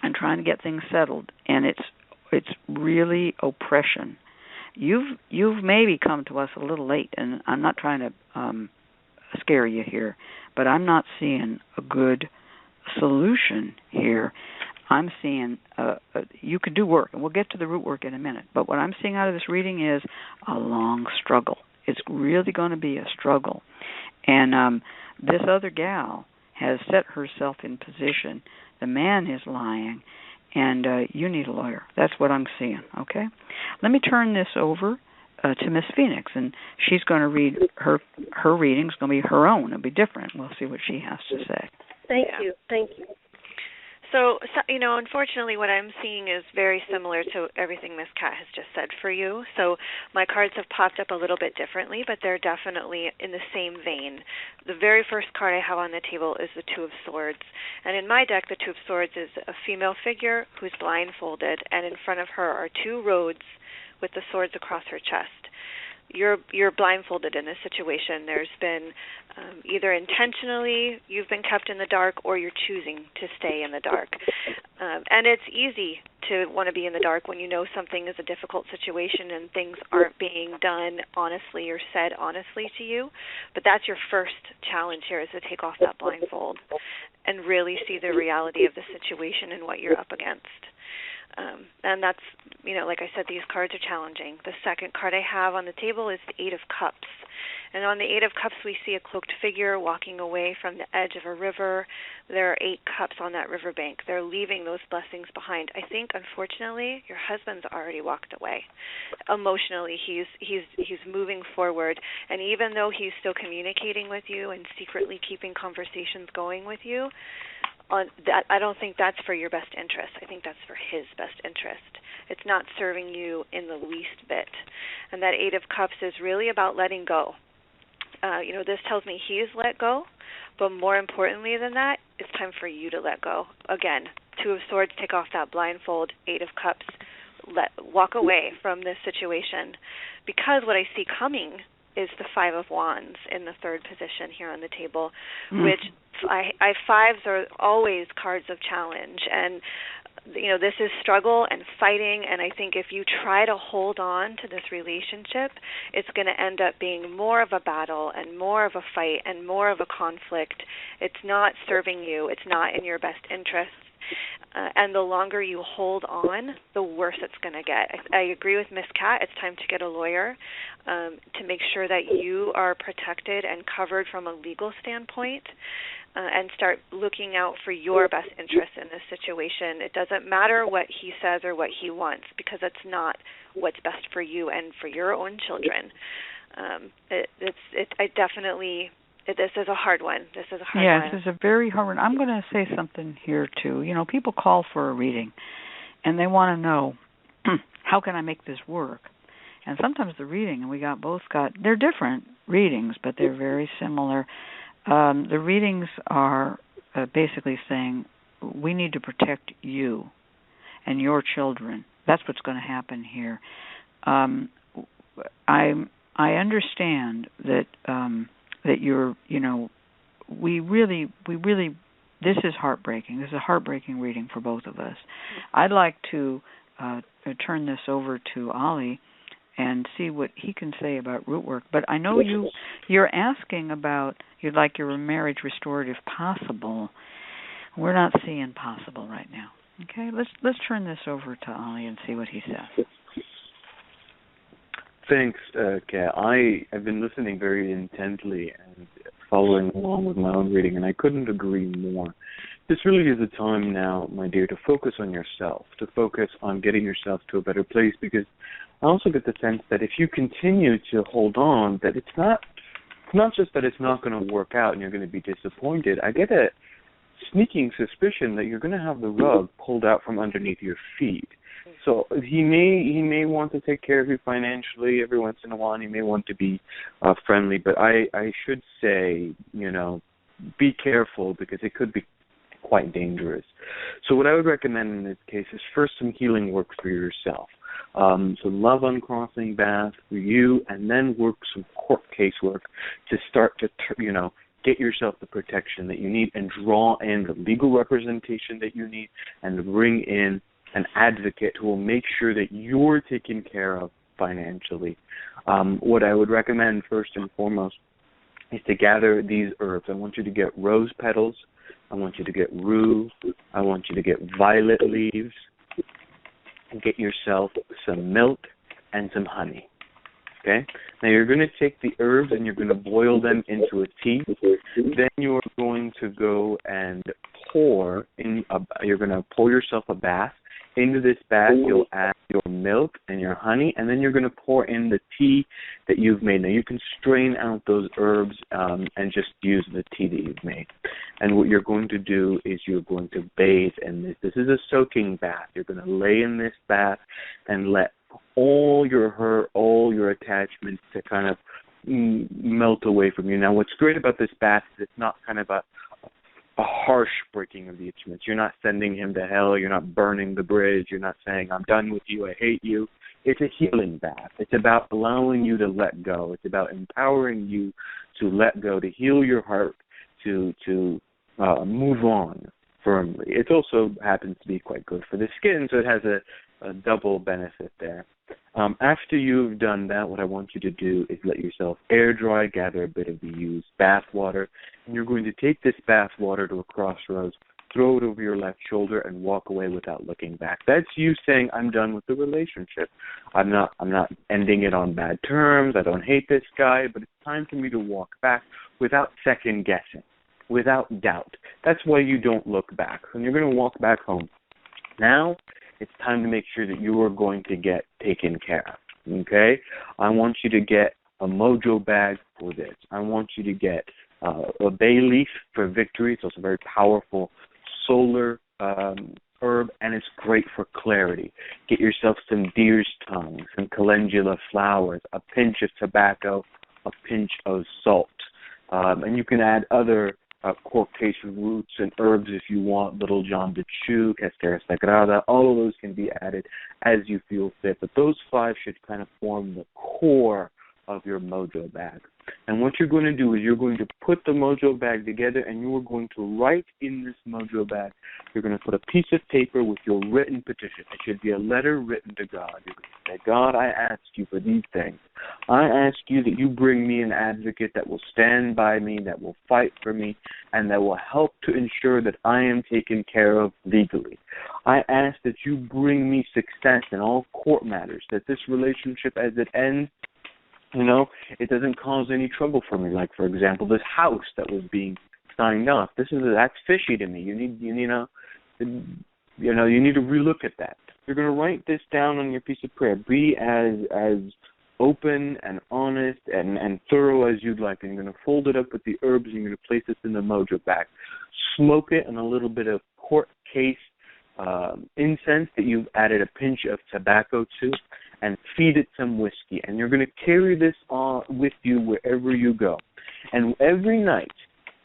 and trying to get things settled. And it's really oppression. You've maybe come to us a little late, and I'm not trying to scare you here, but I'm not seeing a good solution here. I'm seeing you could do work, and we'll get to the root work in a minute, but what I'm seeing out of this reading is a long struggle. It's really going to be a struggle. And this other gal has set herself in position. The man is lying, and you need a lawyer. That's what I'm seeing, okay? Let me turn this over to Miss Phoenix, and she's going to read her reading's going to be her own. It'll be different. We'll see what she has to say. Thank you. So, unfortunately, what I'm seeing is very similar to everything Miss Cat has just said for you. So my cards have popped up a little bit differently, but they're definitely in the same vein. The very first card I have on the table is the Two of Swords. And in my deck, the Two of Swords is a female figure who's blindfolded, and in front of her are two roads with the swords across her chest. You're blindfolded in this situation. There's been either intentionally you've been kept in the dark, or you're choosing to stay in the dark. And it's easy to want to be in the dark when you know something is a difficult situation and things aren't being done honestly or said honestly to you. But that's your first challenge here, is to take off that blindfold and really see the reality of the situation and what you're up against. And that's, like I said, these cards are challenging. The second card I have on the table is the Eight of Cups. And on the Eight of Cups, we see a cloaked figure walking away from the edge of a river. There are 8 cups on that riverbank. They're leaving those blessings behind. I think, unfortunately, your husband's already walked away. Emotionally, he's moving forward. And even though he's still communicating with you and secretly keeping conversations going with you, I don't think that's for your best interest. I think that's for his best interest. It's not serving you in the least bit. And that Eight of Cups is really about letting go. This tells me he's let go, but more importantly than that, it's time for you to let go. Again, Two of Swords, take off that blindfold. Eight of Cups, walk away from this situation. Because what I see coming is the Five of Wands in the third position here on the table, which fives are always cards of challenge. And, this is struggle and fighting, and I think if you try to hold on to this relationship, it's going to end up being more of a battle and more of a fight and more of a conflict. It's not serving you. It's not in your best interests. And the longer you hold on, the worse it's going to get. I agree with Miss Cat. It's time to get a lawyer to make sure that you are protected and covered from a legal standpoint, and start looking out for your best interests in this situation. It doesn't matter what he says or what he wants, because it's not what's best for you and for your own children. This is a hard one. This is a very hard one. I'm going to say something here, too. People call for a reading, and they want to know, how can I make this work? And sometimes the reading, and they're different readings, but they're very similar. The readings are basically saying, we need to protect you and your children. That's what's going to happen here. I understand that you're, we really, this is heartbreaking. This is a heartbreaking reading for both of us. I'd like to turn this over to Ollie and see what he can say about Rootwork. But I know you're asking about, you'd like your marriage restored if possible. We're not seeing possible right now. Okay, let's turn this over to Ollie and see what he says. Thanks, Kat. I have been listening very intently and following along with my own reading, and I couldn't agree more. This really is a time now, my dear, to focus on yourself, to focus on getting yourself to a better place, because I also get the sense that if you continue to hold on, that it's not just that it's not going to work out and you're going to be disappointed. I get a sneaking suspicion that you're going to have the rug pulled out from underneath your feet. So he may want to take care of you financially every once in a while. And he may want to be friendly, but I should say, be careful because it could be quite dangerous. So what I would recommend in this case is first some healing work for yourself. So love uncrossing bath for you, and then work some court case work to start to, get yourself the protection that you need and draw in the legal representation that you need and to bring in an advocate who will make sure that you're taken care of financially. What I would recommend first and foremost is to gather these herbs. I want you to get rose petals. I want you to get rue. I want you to get violet leaves. And get yourself some milk and some honey. Okay? Now you're going to take the herbs and you're going to boil them into a tea. Then you're going to go and you're going to pour yourself a bath. Into this bath, you'll add your milk and your honey, and then you're going to pour in the tea that you've made. Now, you can strain out those herbs and just use the tea that you've made. And what you're going to do is you're going to bathe in this. This is a soaking bath. You're going to lay in this bath and let all your attachments to kind of melt away from you. Now, what's great about this bath is it's not kind of a harsh breaking of the instruments. You're not sending him to hell. You're not burning the bridge. You're not saying, I'm done with you. I hate you. It's a healing bath. It's about allowing you to let go. It's about empowering you to let go, to heal your heart, to move on firmly. It also happens to be quite good for the skin, so it has a double benefit there. After you've done that, what I want you to do is let yourself air dry, gather a bit of the used bath water, and you're going to take this bath water to a crossroads, throw it over your left shoulder, and walk away without looking back. That's you saying, I'm done with the relationship. I'm not ending it on bad terms. I don't hate this guy, but it's time for me to walk back without second guessing, without doubt. That's why you don't look back. When you're going to walk back home. Now, it's time to make sure that you are going to get taken care of, okay? I want you to get a Mojo bag for this. I want you to get a bay leaf for victory. It's also a very powerful solar herb, and it's great for clarity. Get yourself some deer's tongue, some calendula flowers, a pinch of tobacco, a pinch of salt. And you can add other court case roots and herbs if you want, Little John to chew, Cascara Sagrada. All of those can be added as you feel fit. But those 5 should kind of form the core of your Mojo bag. And what you're going to do is you're going to put the Mojo bag together, and you are going to write in this Mojo bag, you're going to put a piece of paper with your written petition. It should be a letter written to God. You're going to say, God, I ask you for these things. I ask you that you bring me an advocate that will stand by me, that will fight for me, and that will help to ensure that I am taken care of legally. I ask that you bring me success in all court matters, that this relationship as it ends, it doesn't cause any trouble for me. Like, for example, this house that was being signed off. That's fishy to me. You need to relook at that. You're going to write this down on your piece of prayer. Be as open and honest and thorough as you'd like. And you're going to fold it up with the herbs, and you're going to place this in the Mojo bag. Smoke it in a little bit of court case incense that you've added a pinch of tobacco to, and feed it some whiskey. And you're going to carry this on with you wherever you go. And every night,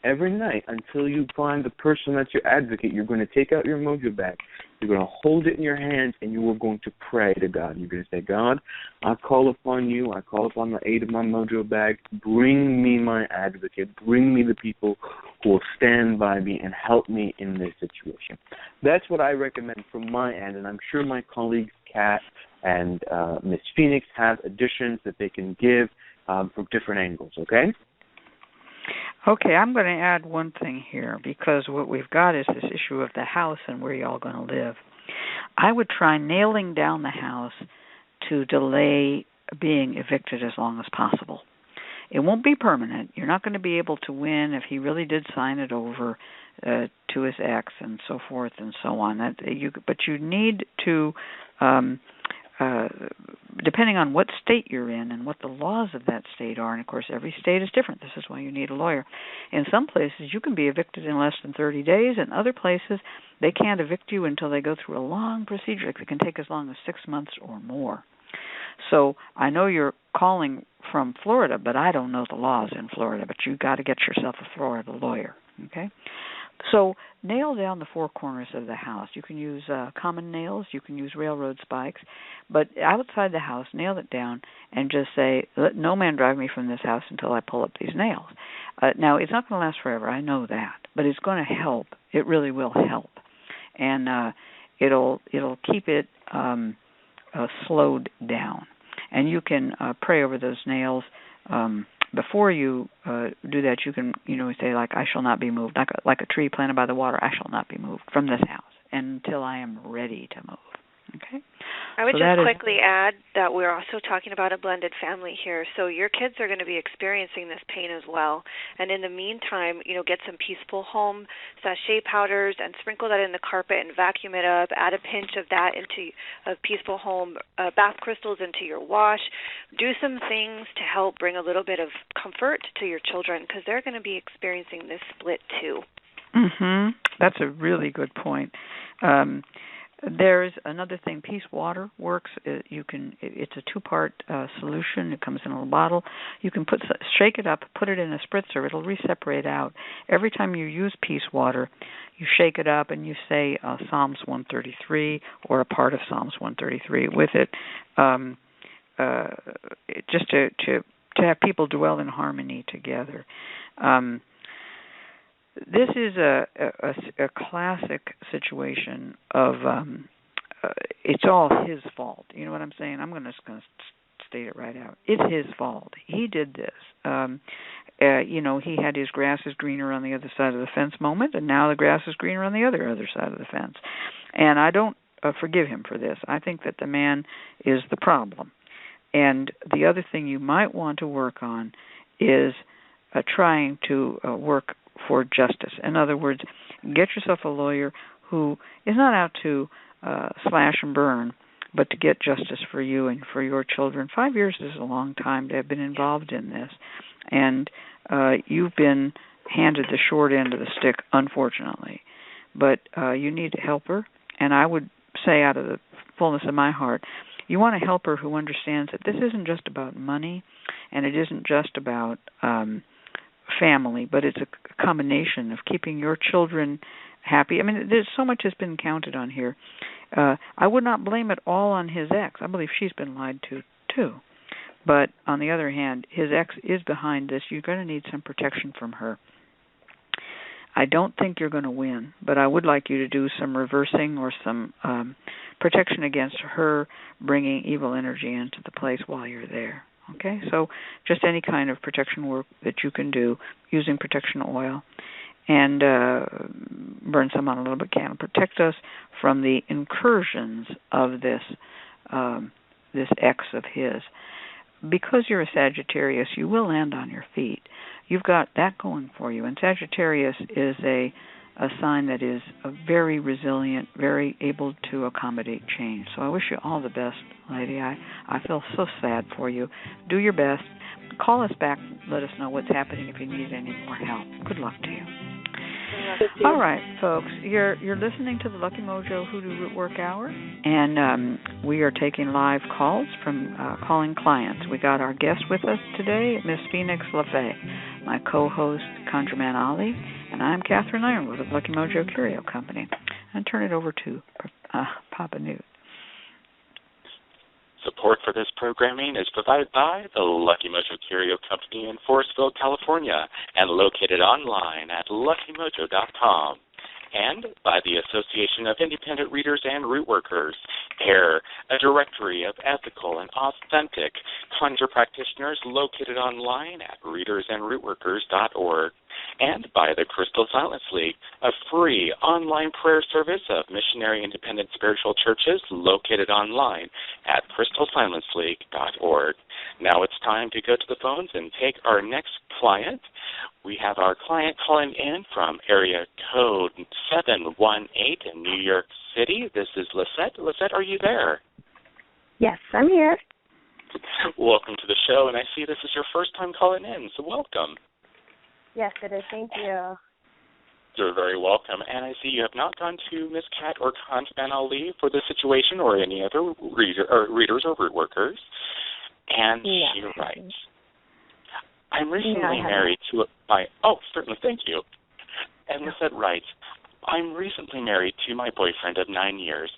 until you find the person that's your advocate, you're going to take out your Mojo bag. You're going to hold it in your hands, and you are going to pray to God. You're going to say, God, I call upon you. I call upon the aid of my Mojo bag. Bring me my advocate. Bring me the people who will stand by me and help me in this situation. That's what I recommend from my end, and I'm sure my colleagues, Kat and Miss Phoenix, have additions that they can give from different angles, okay? Okay, I'm going to add one thing here, because what we've got is this issue of the house and where you're all going to live. I would try nailing down the house to delay being evicted as long as possible. It won't be permanent. You're not going to be able to win if he really did sign it over to his ex and so forth and so on. But you need to depending on what state you're in and what the laws of that state are, and of course every state is different. This is why you need a lawyer. In some places you can be evicted in less than 30 days. In other places they can't evict you until they go through a long procedure. It can take as long as 6 months or more. So I know you're calling from Florida, but I don't know the laws in Florida, but you've got to get yourself a Florida lawyer, okay? So nail down the four corners of the house. You can use common nails. You can use railroad spikes. But outside the house, nail it down and just say, let no man drive me from this house until I pull up these nails. Now, it's not going to last forever. I know that. But it's going to help. It really will help. And it'll keep it slowed down. And you can pray over those nails. Before you do that, you can, say, like, I shall not be moved, like a tree planted by the water, I shall not be moved from this house until I am ready to move. Okay? I would just quickly add that we're also talking about a blended family here. So your kids are going to be experiencing this pain as well. And in the meantime, get some Peaceful Home sachet powders and sprinkle that in the carpet and vacuum it up. Add a pinch of that of Peaceful Home bath crystals into your wash. Do some things to help bring a little bit of comfort to your children because they're going to be experiencing this split too. Mm-hmm. That's a really good point. There's another thing. Peace Water works. It's a 2-part solution. It comes in a little bottle. You can shake it up, put it in a spritzer. It'll re-separate out. Every time you use Peace Water, you shake it up and you say Psalms 133 or a part of Psalms 133 with it, just to have people dwell in harmony together. This is a classic situation of it's all his fault. You know what I'm saying? I'm just going to state it right out. It's his fault. He did this. He had his grass is greener on the other side of the fence moment, and now the grass is greener on the other side of the fence. And I don't forgive him for this. I think that the man is the problem. And the other thing you might want to work on is trying to work for justice. In other words, get yourself a lawyer who is not out to slash and burn, but to get justice for you and for your children. 5 years is a long time to have been involved in this, and you've been handed the short end of the stick, unfortunately. But you need a helper, and I would say out of the fullness of my heart, you want a helper who understands that this isn't just about money, and it isn't just about family, but it's a combination of keeping your children happy. I mean, there's so much has been counted on here. I would not blame it all on his ex. I believe she's been lied to, too. But on the other hand, his ex is behind this. You're going to need some protection from her. I don't think you're going to win, but I would like you to do some reversing or some protection against her bringing evil energy into the place while you're there. Okay, so just any kind of protection work that you can do using protection oil and burn some on a little bit can protect us from the incursions of this ex of his. Because you're a Sagittarius, you will land on your feet. You've got that going for you. And Sagittarius is a sign that is very resilient, very able to accommodate change. So I wish you all the best, lady. I feel so sad for you. Do your best. Call us back. Let us know what's happening if you need any more help. Good luck to you. All right, folks. You're listening to the Lucky Mojo Hoodoo Rootwork Hour, and we are taking live calls from calling clients. We got our guest with us today, Miss Phoenix LaFay, my co-host, ConjureMan Ali, and I'm Catherine Ironwood of Lucky Mojo Curio Company. And turn it over to Papa Newt. Support for this programming is provided by the Lucky Mojo Curio Company in Forestville, California, and located online at luckymojo.com, and by the Association of Independent Readers and Rootworkers, AIR, a directory of ethical and authentic conjure practitioners located online at readersandrootworkers.org, and by the Crystal Silence League, a free online prayer service of missionary independent spiritual churches located online at crystalsilenceleague.org. Now it's time to go to the phones and take our next client. We have our client calling in from area code 718 in New York City. This is Lisette. Lisette, are you there? Yes, I'm here. Welcome to the show, and I see this is your first time calling in, so welcome. Yes, it is. Thank you. You're very welcome. And I see you have not gone to Miss Cat or ConjureMan Ali for this situation or any other readers or root workers. And she writes, I'm recently married to certainly, thank you. And Lisette writes, I'm recently married to my boyfriend of 9 years.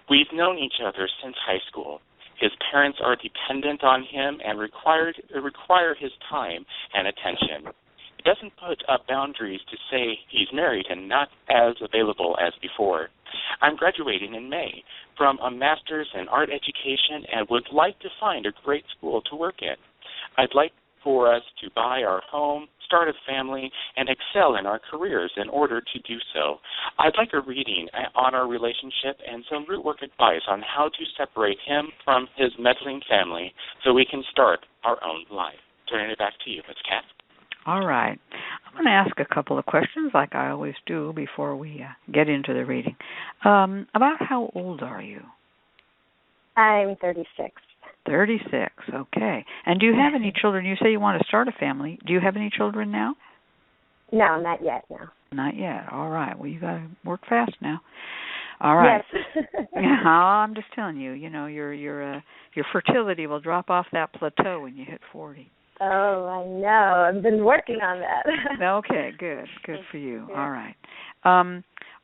We've known each other since high school. His parents are dependent on him and require his time and attention. He doesn't put up boundaries to say he's married and not as available as before. I'm graduating in May from a master's in art education and would like to find a great school to work in. I'd like for us to buy our home, start a family, and excel in our careers in order to do so. I'd like a reading on our relationship and some root work advice on how to separate him from his meddling family so we can start our own life. Turning it back to you, Miss Cat. All right. I'm going to ask a couple of questions like I always do before we get into the reading. About how old are you? I'm 36. 36, okay. And do you have any children? You say you want to start a family. Do you have any children now? No, not yet, no. Not yet. All right. Well, you got to work fast now. All right. Yes. I'm just telling you, your fertility will drop off that plateau when you hit 40. Oh, I know. I've been working on that. Okay, good. Good for you. Yeah. All right.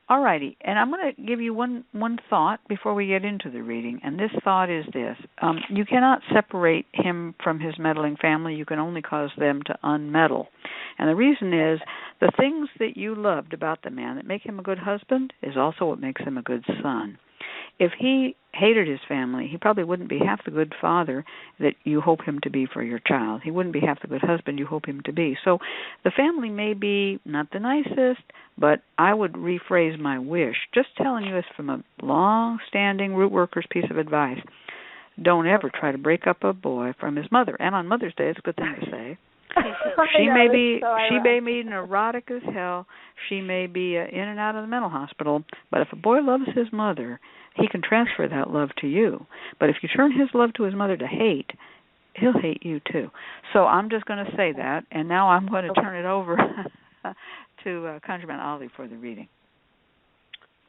All righty. And I'm going to give you one thought before we get into the reading, and this thought is this. You cannot separate him from his meddling family. You can only cause them to unmeddle. And the reason is the things that you loved about the man that make him a good husband is also what makes him a good son. If he hated his family, he probably wouldn't be half the good father that you hope him to be for your child. He wouldn't be half the good husband you hope him to be. So the family may be not the nicest, but I would rephrase my wish. Just telling you this from a long-standing root worker's piece of advice. Don't ever try to break up a boy from his mother. And on Mother's Day, it's a good thing to say. She may be neurotic as hell. She may be in and out of the mental hospital. But if a boy loves his mother, he can transfer that love to you. But if you turn his love to his mother to hate, he'll hate you too. So I'm just going to say that, and now I'm going to turn it over to ConjureMan Ali for the reading.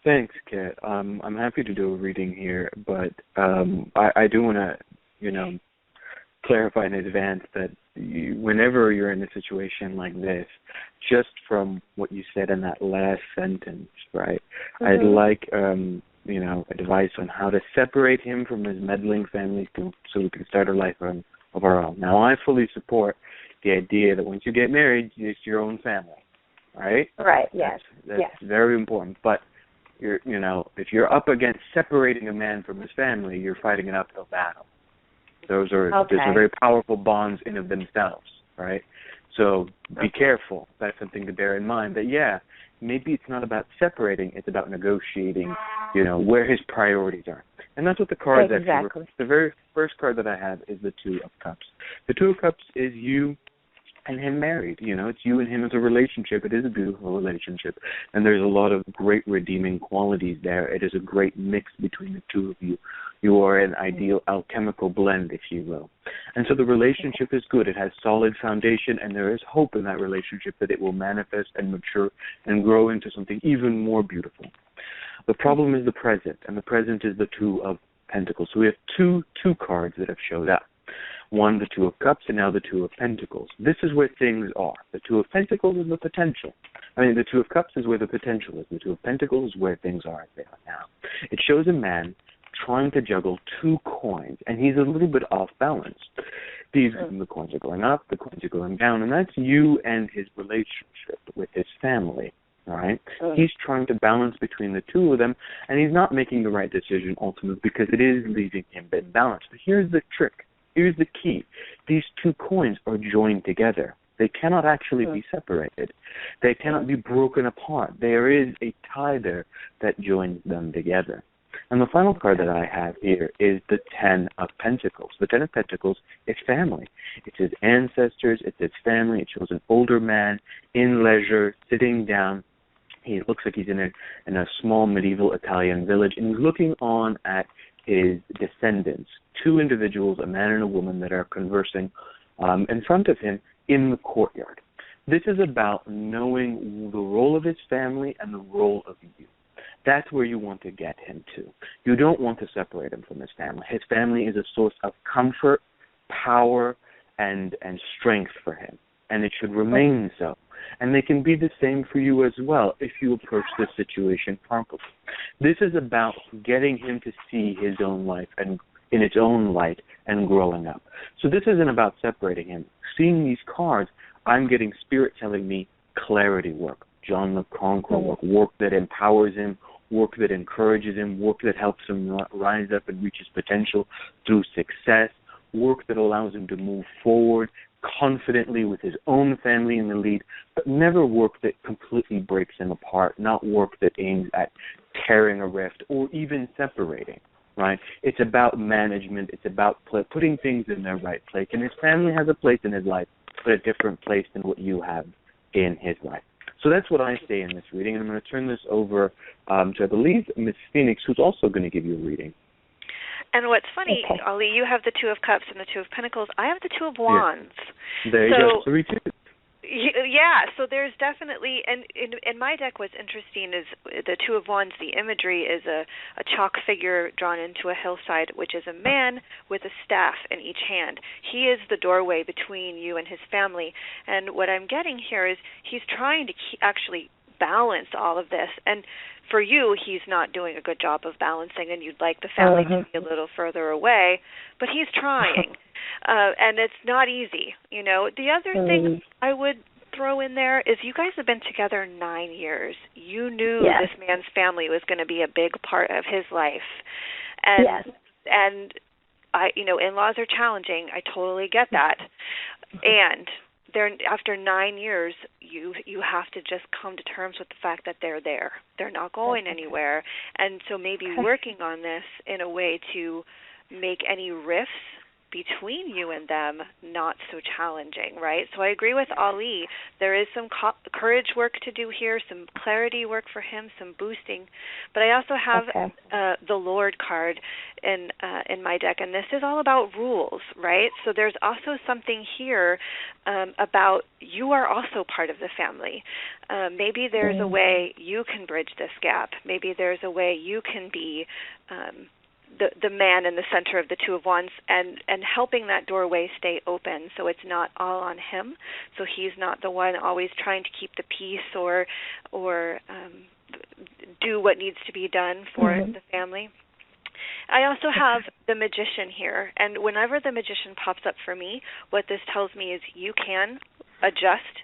Thanks, Kat. I'm happy to do a reading here, but I do want to, clarify in advance that whenever you're in a situation like this, just from what you said in that last sentence, right, I'd like, advice on how to separate him from his meddling family so we can start a life of our own. Now, I fully support the idea that once you get married, it's your own family, right? Right, yes. That's very important. But, if you're up against separating a man from his family, you're fighting an uphill battle. Those are very powerful bonds in of themselves, right? So be careful. That's something to bear in mind. That, maybe it's not about separating. It's about negotiating, where his priorities are. And that's what the cards actually. The very first card that I have is the Two of Cups. The Two of Cups is you and him married. It's you and him as a relationship. It is a beautiful relationship. And there's a lot of great redeeming qualities there. It is a great mix between the two of you. You are an ideal alchemical blend, if you will. And so the relationship is good. It has solid foundation, and there is hope in that relationship that it will manifest and mature and grow into something even more beautiful. The problem is the present, and the present is the Two of Pentacles. So we have two cards that have showed up. One, the Two of Cups, and now the Two of Pentacles. This is where things are. The Two of Pentacles is the potential. The Two of Cups is where the potential is. The Two of Pentacles is where things are as they are now. It shows a man trying to juggle two coins, and he's a little bit off balance. The coins are going up, the coins are going down, and that's you and his relationship with his family, all right? He's trying to balance between the two of them, and he's not making the right decision ultimately because it is leaving him imbalanced. But here's the trick. Here's the key. These two coins are joined together. They cannot actually be separated. They cannot be broken apart. There is a tie there that joins them together. And the final card that I have here is the Ten of Pentacles. The Ten of Pentacles is family. It's his ancestors. It's his family. It shows an older man in leisure, sitting down. He looks like he's in a small medieval Italian village, and he's looking on at his descendants two individuals, a man and a woman, that are conversing in front of him in the courtyard. This is about knowing the role of his family and the role of you. That's where you want to get him to. You don't want to separate him from his family. His family is a source of comfort, power, and strength for him, and it should remain so. And they can be the same for you as well if you approach this situation properly. This is about getting him to see his own life and in its own light and growing up. So this isn't about separating him. Seeing these cards, I'm getting Spirit telling me clarity work, John the Conqueror work that empowers him, work that encourages him, work that helps him rise up and reach his potential through success, work that allows him to move forward confidently with his own family in the lead, but never work that completely breaks him apart, not work that aims at tearing a rift or even separating, right? It's about management. It's about putting things in their right place. And his family has a place in his life, but a different place than what you have in his life. So that's what I say in this reading, and I'm going to turn this over to, I believe, Miss Phoenix, who's also going to give you a reading. And what's funny, Ali, you have the Two of Cups and the Two of Pentacles. I have the Two of Wands. Yeah. There you go, 3 2. Yeah, so there's definitely, and in my deck what's interesting is the Two of Wands, the imagery is a chalk figure drawn into a hillside, which is a man with a staff in each hand. He is the doorway between you and his family. And what I'm getting here is he's trying to actually balance all of this. And for you, he's not doing a good job of balancing, and you'd like the family to be a little further away, but he's trying. And it's not easy, you know. The other thing I would throw in there is you guys have been together 9 years. You knew this man's family was going to be a big part of his life. And and I, you know, in-laws are challenging. I totally get that. And after 9 years, you have to just come to terms with the fact that they're there. They're not going anywhere. And so maybe working on this in a way to make any rifts between you and them not so challenging, right? So I agree with Ali. There is some courage work to do here, some clarity work for him, some boosting. But I also have the Lord card in my deck, and this is all about rules, right? So there's also something here about you are also part of the family. Maybe there's a way you can bridge this gap. Maybe there's a way you can be the man in the center of the Two of Wands and helping that doorway stay open so it's not all on him, so he's not the one always trying to keep the peace or do what needs to be done for the family. I also have the Magician here, and whenever the Magician pops up for me, what this tells me is you can adjust,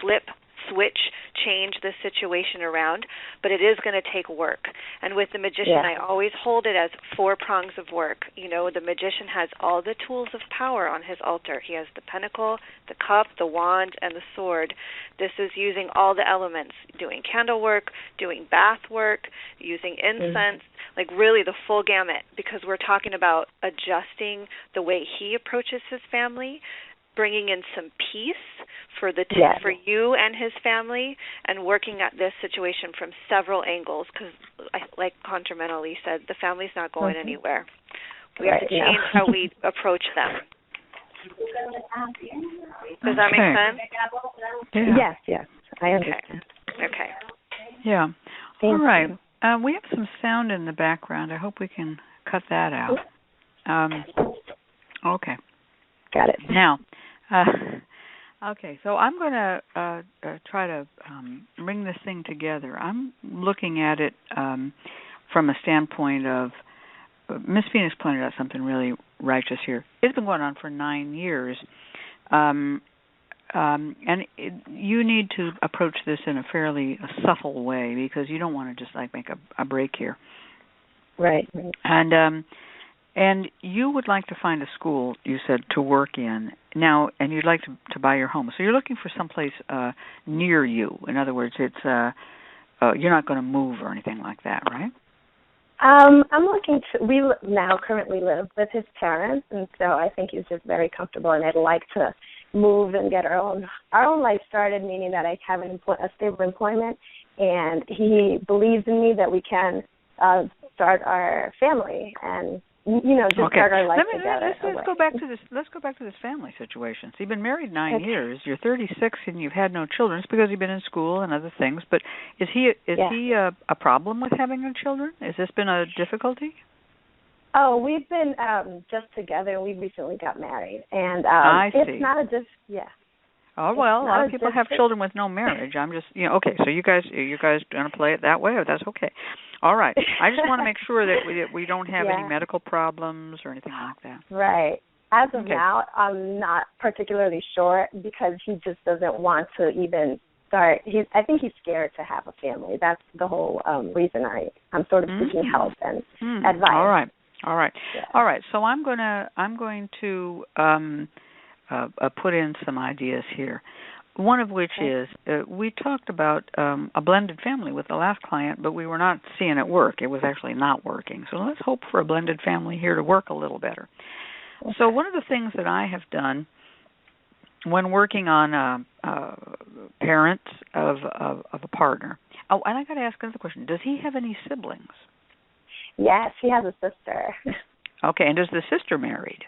flip, switch, change the situation around, but it is going to take work. And with the Magician, I always hold it as 4 prongs of work. You know, the Magician has all the tools of power on his altar. He has the pentacle, the cup, the wand, and the sword. This is using all the elements, doing candle work, doing bath work, using incense, like really the full gamut, because we're talking about adjusting the way he approaches his family, bringing in some peace for for you and his family, and working at this situation from several angles, because like ConjureMan Ali said, the family's not going anywhere. We have to change how we approach them. Does that make sense? Yes, I understand. Okay. Yeah. All right. We have some sound in the background. I hope we can cut that out. Okay. Got it. Now, okay, so I'm going to try to bring this thing together. I'm looking at it from a standpoint of, Miss Phoenix pointed out something really righteous here. It's been going on for 9 years, and you need to approach this in a fairly subtle way, because you don't want to just like make a break here. Right. And you would like to find a school, you said, to work in now, and you'd like to buy your home. So you're looking for someplace near you. In other words, it's you're not going to move or anything like that, right? I'm looking to. We now currently live with his parents, and so I think he's just very comfortable. And I'd like to move and get our own life started, meaning that I have a stable employment, and he believes in me that we can start our family and just start our life together. Let's go back to this. Let's go back to this family situation. So you've been married 9 years. You're 36 and you've had no children. It's because you've been in school and other things. But is he a problem with having no children? Has this been a difficulty? Oh, we've been just together. We recently got married, and I see. It's not a Oh well, a lot of people have children with no marriage. I'm just, okay. So you guys gonna play it that way, or that's okay. All right. I just want to make sure that we don't have any medical problems or anything like that. Right. As of now, I'm not particularly sure because he just doesn't want to even start. I think he's scared to have a family. That's the whole reason I'm sort of seeking help and advice. All right. Yeah. All right. So I'm going to put in some ideas here. One of which is we talked about a blended family with the last client, but we were not seeing it work. It was actually not working. So let's hope for a blended family here to work a little better. Okay. So one of the things that I have done when working on parents of a partner. Oh, and I got to ask another question. Does he have any siblings? Yes, he has a sister. Okay, and is the sister married?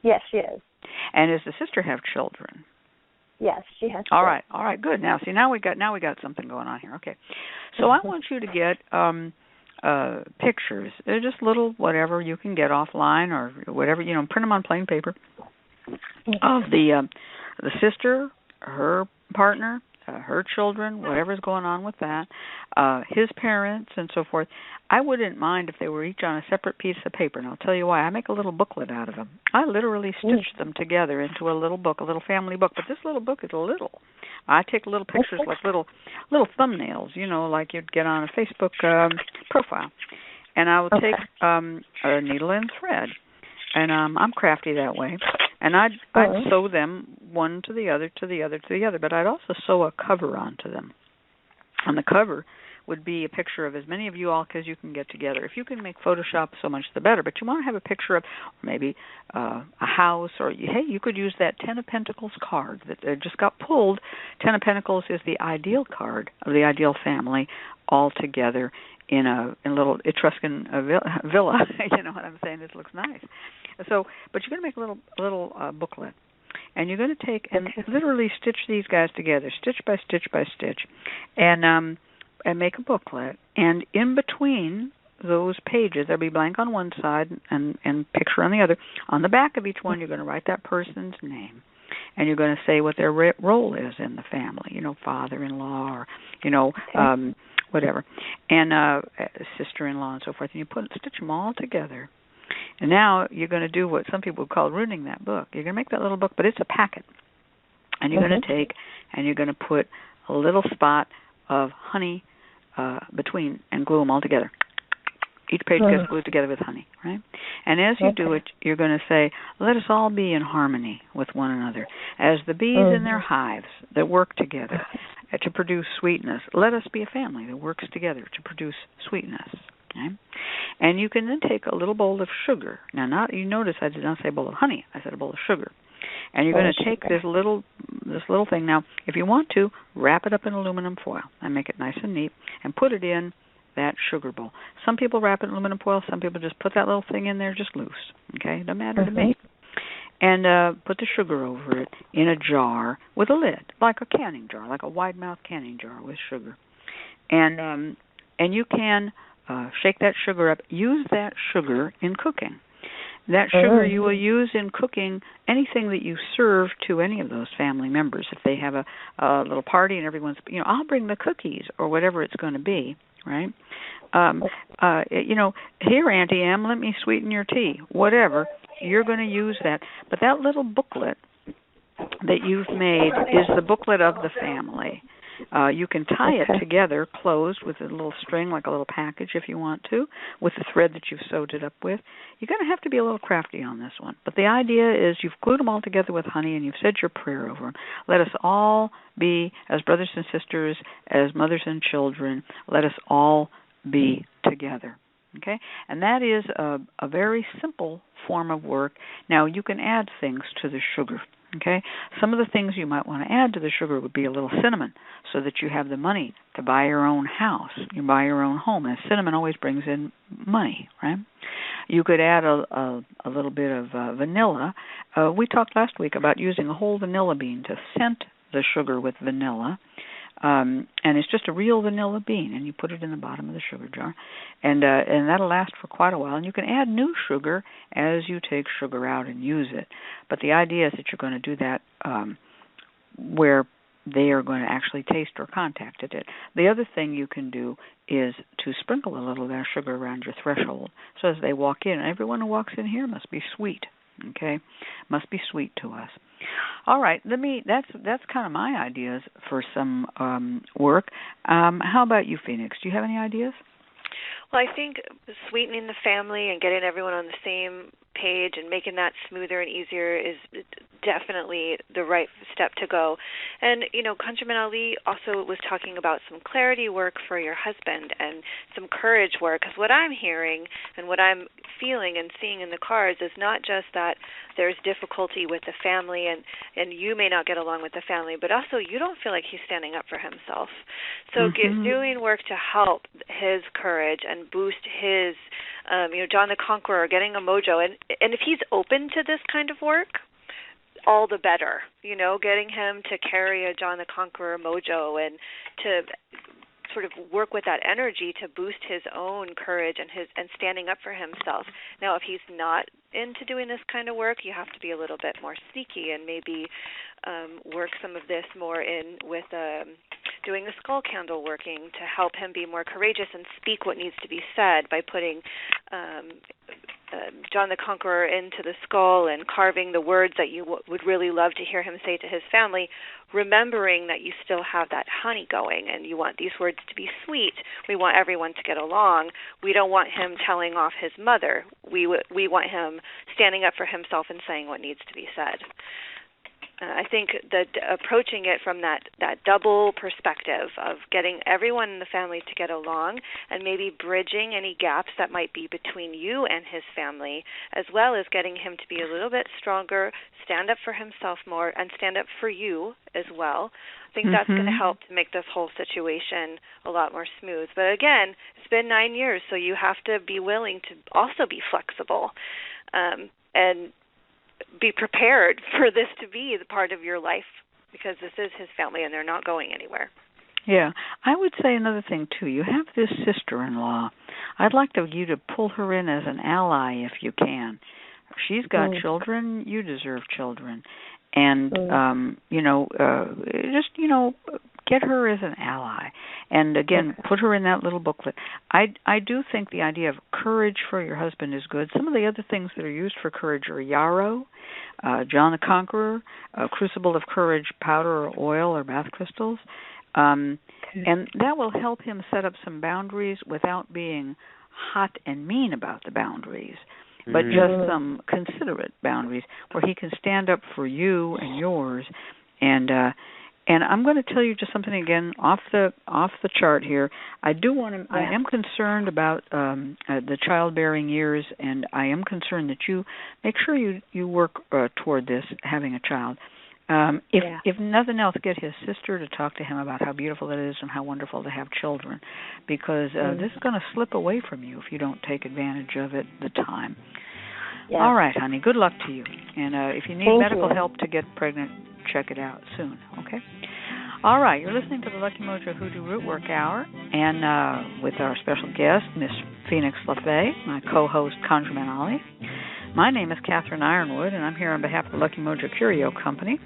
Yes, she is. And does the sister have children? Yes, she has. All right, good. Now we got something going on here. Okay, so I want you to get pictures. They're just little whatever you can get offline or whatever, print them on plain paper of the sister, her partner, her children, whatever's going on with that, his parents, and so forth. I wouldn't mind if they were each on a separate piece of paper, and I'll tell you why. I make a little booklet out of them. I literally stitch them together into a little book, a little family book, but this little book is little. I take little pictures like little thumbnails, like you'd get on a Facebook profile. And I would take a needle and thread, and I'm crafty that way. And I'd sew them one to the other, to the other, to the other, but I'd also sew a cover onto them. And the cover would be a picture of as many of you all as you can get together. If you can make Photoshop, so much the better. But you want to have a picture of maybe a house, or you could use that Ten of Pentacles card that just got pulled. Ten of Pentacles is the ideal card of the ideal family, all together in a little Etruscan villa. You know what I'm saying? It looks nice. So, but you're going to make a little booklet. And you're going to take and literally stitch these guys together, stitch by stitch by stitch, and make a booklet. And in between those pages, there'll be blank on one side and picture on the other. On the back of each one, you're going to write that person's name, and you're going to say what their role is in the family. Father-in-law, or whatever, and sister-in-law, and so forth. And you stitch them all together. And now you're going to do what some people call ruining that book. You're going to make that little book, but it's a packet. And you're going to take and you're going to put a little spot of honey between and glue them all together. Each page gets glued together with honey, right? And as you do it, you're going to say, let us all be in harmony with one another. As the bees in their hives that work together to produce sweetness, let us be a family that works together to produce sweetness. Okay? And you can then take a little bowl of sugar. Now, you notice I did not say a bowl of honey. I said a bowl of sugar. And you're going to take this little thing. Now, if you want to, wrap it up in aluminum foil and make it nice and neat and put it in that sugar bowl. Some people wrap it in aluminum foil. Some people just put that little thing in there just loose. Okay? Doesn't matter to me. And put the sugar over it in a jar with a lid, like a canning jar, like a wide-mouth canning jar with sugar. And you can shake that sugar up. Use that sugar in cooking. That sugar you will use in cooking anything that you serve to any of those family members. If they have a little party and everyone's, I'll bring the cookies or whatever it's going to be, right? Here, Auntie Em, let me sweeten your tea. Whatever, you're going to use that. But that little booklet that you've made is the booklet of the family. You can tie it together, closed, with a little string, like a little package if you want to, with the thread that you've sewed it up with. You're going to have to be a little crafty on this one. But the idea is you've glued them all together with honey and you've said your prayer over them. Let us all be, as brothers and sisters, as mothers and children, let us all be together. Okay? And that is a very simple form of work. Now, you can add things to the sugar. Okay, some of the things you might want to add to the sugar would be a little cinnamon, so that you have the money to buy your own house, you buy your own home. And cinnamon always brings in money, right? You could add a little bit of vanilla. We talked last week about using a whole vanilla bean to scent the sugar with vanilla. And it's just a real vanilla bean, and you put it in the bottom of the sugar jar, and that'll last for quite a while. And you can add new sugar as you take sugar out and use it. But the idea is that you're going to do that where they are going to actually taste or contact it. The other thing you can do is to sprinkle a little of that sugar around your threshold, so as they walk in, everyone who walks in here must be sweet. Okay, must be sweet to us. All right, that's kind of my ideas for some work. How about you, Phoenix? Do you have any ideas? Well, I think sweetening the family and getting everyone on the same page and making that smoother and easier is definitely the right step to go. And, ConjureMan Ali also was talking about some clarity work for your husband and some courage work, because what I'm hearing and what I'm feeling and seeing in the cards is not just that there's difficulty with the family and you may not get along with the family, but also you don't feel like he's standing up for himself. So doing work to help his courage and boost his, John the Conqueror, getting a Mojo. And if he's open to this kind of work, all the better, getting him to carry a John the Conqueror Mojo and to sort of work with that energy to boost his own courage and standing up for himself. Now, if he's not into doing this kind of work, you have to be a little bit more sneaky and maybe work some of this more in with doing the skull candle working to help him be more courageous and speak what needs to be said by putting John the Conqueror into the skull and carving the words that you would really love to hear him say to his family, remembering that you still have that honey going and you want these words to be sweet. We want everyone to get along. We don't want him telling off his mother. We want him standing up for himself and saying what needs to be said. I think that approaching it from that double perspective of getting everyone in the family to get along and maybe bridging any gaps that might be between you and his family, as well as getting him to be a little bit stronger, stand up for himself more, and stand up for you as well. I think that's going to help to make this whole situation a lot more smooth. But again, it's been 9 years, so you have to be willing to also be flexible and be prepared for this to be the part of your life, because this is his family and they're not going anywhere. Yeah. I would say another thing, too. You have this sister-in-law. I'd like you to pull her in as an ally if you can. She's got children. You deserve children. And, get her as an ally. And, again, put her in that little booklet. I do think the idea of courage for your husband is good. Some of the other things that are used for courage are yarrow, John the Conqueror, crucible of courage powder or oil or bath crystals. And that will help him set up some boundaries without being hot and mean about the boundaries, but just some considerate boundaries where he can stand up for you and yours. And I'm going to tell you just something again off the chart here. I am concerned about the childbearing years, and I am concerned that you make sure you work toward this, having a child. If nothing else, get his sister to talk to him about how beautiful it is and how wonderful to have children, because this is going to slip away from you if you don't take advantage of it the time. Yeah. All right, honey. Good luck to you. And if you need medical help to get pregnant, check it out soon, okay? All right, you're listening to the Lucky Mojo Hoodoo Rootwork Hour, and with our special guest, Miss Phoenix LaFay, my co-host, ConjureMan Ali. My name is Catherine Ironwood, and I'm here on behalf of the Lucky Mojo Curio Company.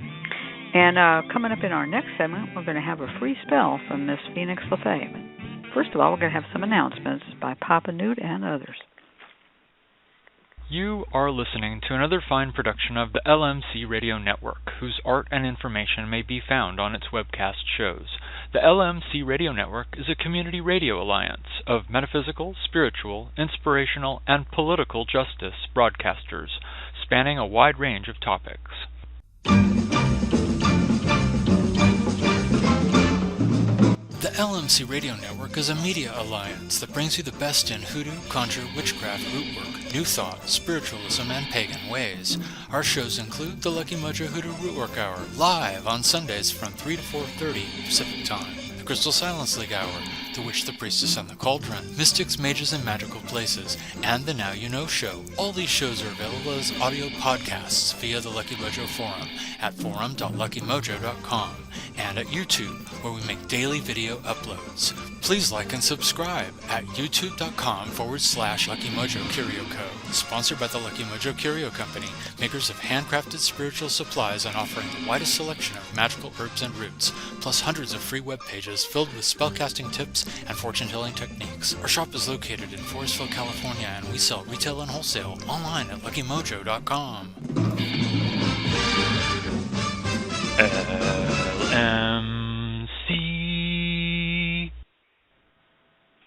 And coming up in our next segment, we're going to have a free spell from Miss Phoenix LaFay. First of all, we're going to have some announcements by Papa Newt and others. You are listening to another fine production of the LMC Radio Network, whose art and information may be found on its webcast shows. The LMC Radio Network is a community radio alliance of metaphysical, spiritual, inspirational, and political justice broadcasters, spanning a wide range of topics. The LMC Radio Network is a media alliance that brings you the best in hoodoo, conjure, witchcraft, rootwork, new thought, spiritualism, and pagan ways. Our shows include the Lucky Mojo Hoodoo Rootwork Hour, live on Sundays from 3 to 4:30 Pacific Time, the Crystal Silence League Hour, The Witch, the Priestess, and the Cauldron, Mystics, Mages, and Magical Places, and the Now You Know Show. All these shows are available as audio podcasts via the Lucky Mojo forum at forum.luckymojo.com and at YouTube, where we make daily video uploads. Please like and subscribe at youtube.com/Lucky Mojo Curio Co. Sponsored by the Lucky Mojo Curio Company, makers of handcrafted spiritual supplies and offering the widest selection of magical herbs and roots, plus hundreds of free web pages filled with spellcasting tips and fortune-telling techniques. Our shop is located in Forestville, California, and we sell retail and wholesale online at luckymojo.com. LMC.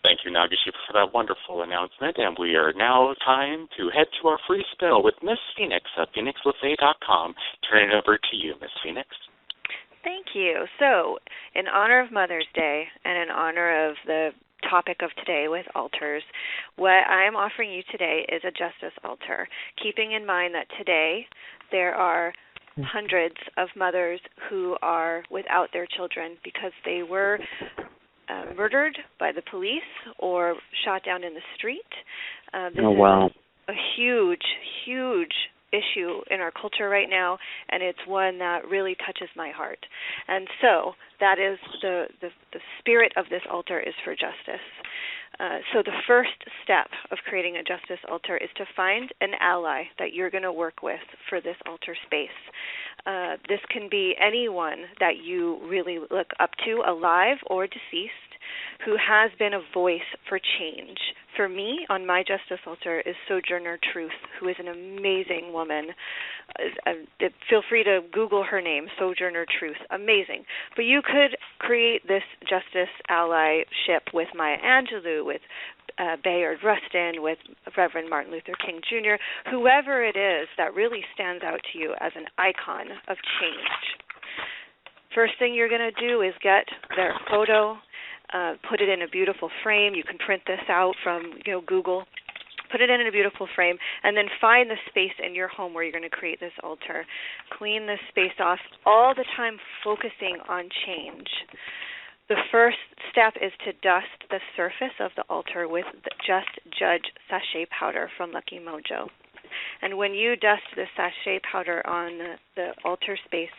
Thank you, Nagashima, for that wonderful announcement. And we are now time to head to our free spell with Miss Phoenix at phoenixbuffet.com. Turn it over to you, Miss Phoenix. Thank you. So, in honor of Mother's Day and in honor of the topic of today with altars, what I'm offering you today is a justice altar, keeping in mind that today there are hundreds of mothers who are without their children because they were murdered by the police or shot down in the street. This is a huge, huge issue in our culture right now, and it's one that really touches my heart. And so that is the spirit of this altar is for justice. So the first step of creating a justice altar is to find an ally that you're going to work with for this altar space. This can be anyone that you really look up to, alive or deceased, who has been a voice for change. For me, on my justice altar is Sojourner Truth, who is an amazing woman. Feel free to Google her name, Sojourner Truth. Amazing. But you could create this justice allyship with Maya Angelou, with Bayard Rustin, with Reverend Martin Luther King Jr., whoever it is that really stands out to you as an icon of change. First thing you're going to do is get their photo, put it in a beautiful frame. You can print this out from Google. Put it in a beautiful frame, and then find the space in your home where you're going to create this altar. Clean this space off, all the time focusing on change. The first step is to dust the surface of the altar with the Just Judge sachet powder from Lucky Mojo. And when you dust the sachet powder on the altar space,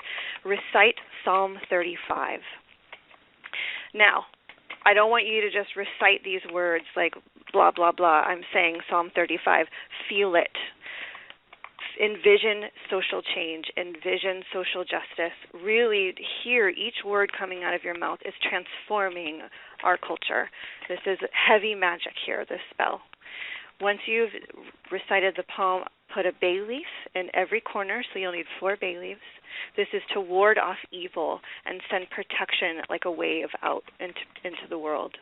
recite Psalm 35. Now, I don't want you to just recite these words like blah, blah, blah. I'm saying Psalm 35. Feel it. Envision social change. Envision social justice. Really hear each word coming out of your mouth is transforming our culture. This is heavy magic here, this spell. Once you've recited the poem, put a bay leaf in every corner, so you'll need 4 bay leaves. This is to ward off evil and send protection like a wave out into the world.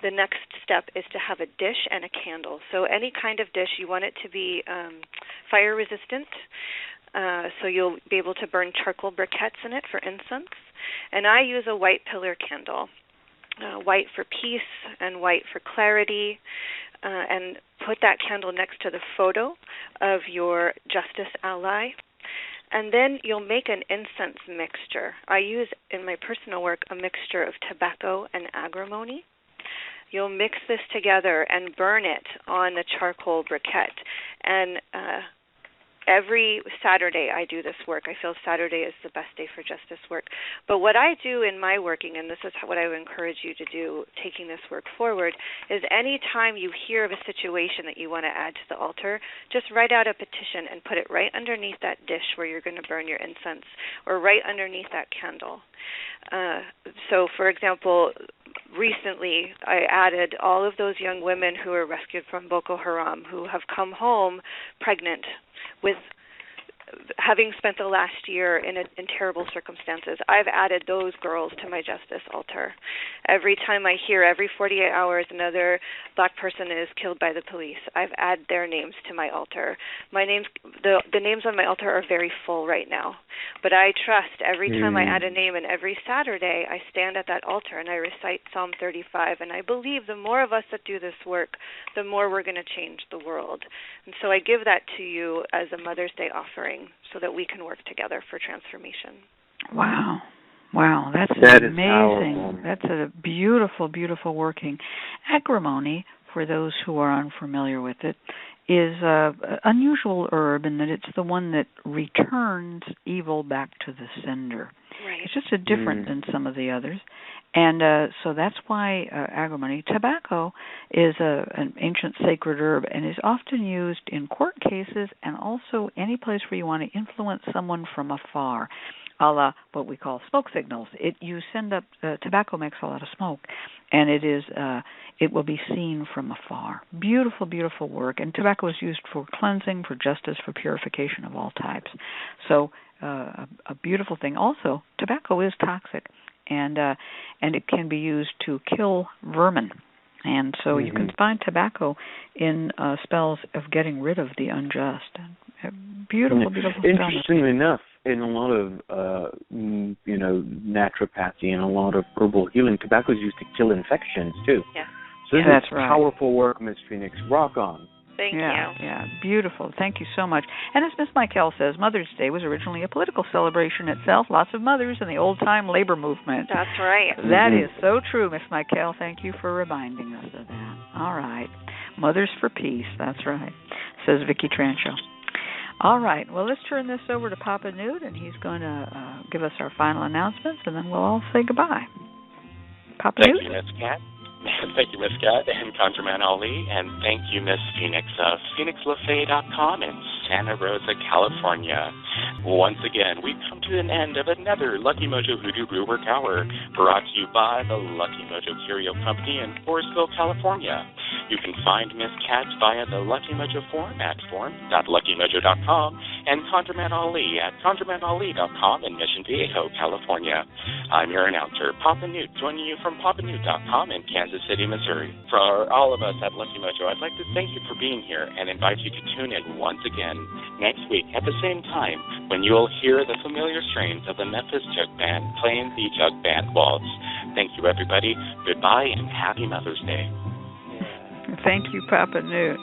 The next step is to have a dish and a candle. So any kind of dish, you want it to be fire resistant, so you'll be able to burn charcoal briquettes in it for incense. And I use a white pillar candle, white for peace and white for clarity. And put that candle next to the photo of your justice ally. And then you'll make an incense mixture. I use, in my personal work, a mixture of tobacco and agrimony. You'll mix this together and burn it on the charcoal briquette. And every Saturday I do this work. I feel Saturday is the best day for justice work. But what I do in my working, and this is what I would encourage you to do taking this work forward, is any time you hear of a situation that you want to add to the altar, just write out a petition and put it right underneath that dish where you're going to burn your incense, or right underneath that candle. So, for example, recently I added all of those young women who were rescued from Boko Haram, who have come home pregnant with having spent the last year in terrible circumstances. I've added those girls to my justice altar. Every time I hear, every 48 hours, another black person is killed by the police, I've added their names to my altar. The names on my altar are very full right now, but I trust every time I add a name, and every Saturday I stand at that altar and I recite Psalm 35, and I believe the more of us that do this work, the more we're going to change the world. And so I give that to you as a Mother's Day offering, so that we can work together for transformation. Wow. Wow, that's amazing. That's a beautiful, beautiful working. Agrimony, for those who are unfamiliar with it, is an unusual herb in that it's the one that returns evil back to the sender. Right. It's just different than some of the others. And so that's why agrimony. Tobacco is an ancient sacred herb and is often used in court cases and also any place where you want to influence someone from afar, a la what we call smoke signals. You send up tobacco makes a lot of smoke, and it will be seen from afar. Beautiful, beautiful work. And tobacco is used for cleansing, for justice, for purification of all types. So a beautiful thing. Also, tobacco is toxic, and it can be used to kill vermin. And so you can find tobacco in spells of getting rid of the unjust. Beautiful, beautiful spell. Interestingly enough, in a lot of naturopathy and a lot of herbal healing, tobacco is used to kill infections too. Yeah. So that's right. Powerful work, Miss Phoenix. Rock on. Thank you. Yeah, beautiful. Thank you so much. And as Miss Michael says, Mother's Day was originally a political celebration itself. Lots of mothers in the old-time labor movement. That's right. That is so true, Miss Michael. Thank you for reminding us of that. All right. Mothers for Peace. That's right, says Vicki Trancho. All right. Well, let's turn this over to Papa Newt, and he's going to give us our final announcements, and then we'll all say goodbye. Papa Newt? Thank you, Miss Cat. Thank you, Miss Cat and ConjureMan Ali, and thank you, Miss Phoenix of PhoenixLaFay.com in Santa Rosa, California. Once again, we've come to an end of another Lucky Mojo Hoodoo Rootwork Hour, brought to you by the Lucky Mojo Curio Company in Forestville, California. You can find Miss Cat via the Lucky Mojo forum at forum.luckymojo.com and ConjureMan Ali at ConjureManAli.com in Mission Viejo, California. I'm your announcer, Papa Newt, joining you from PapaNewt.com in Kansas City, Missouri. For all of us at Lucky Mojo, I'd like to thank you for being here and invite you to tune in once again next week at the same time when you will hear the familiar strains of the Memphis Jug Band playing the Jug Band Waltz. Thank you, everybody. Goodbye and happy Mother's Day. Thank you, Papa Newt.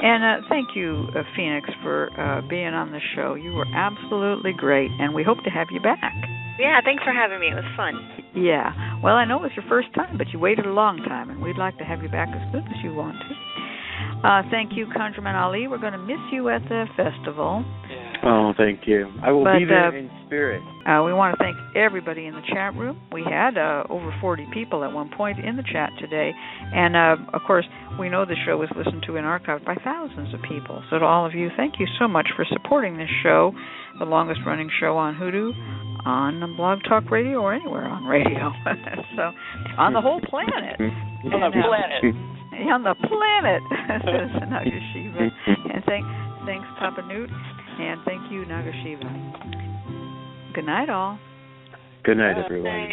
And thank you, Phoenix, for being on the show. You were absolutely great, and we hope to have you back. Yeah, thanks for having me. It was fun. Yeah. Well, I know it was your first time, but you waited a long time, and we'd like to have you back as soon as you want to. Thank you, ConjureMan Ali. We're going to miss you at the festival. Oh, thank you. I will be there in spirit. We want to thank everybody in the chat room. We had over 40 people at one point in the chat today. And, of course, we know the show is listened to in archive by thousands of people. So to all of you, thank you so much for supporting this show, the longest-running show on Hoodoo, on Blog Talk Radio, or anywhere on radio. So, on the whole planet. On the planet. On the planet, says Nagashiva. And thanks, Papa Newt. And thank you, Nagashiva. Good night, all. Good night, everyone.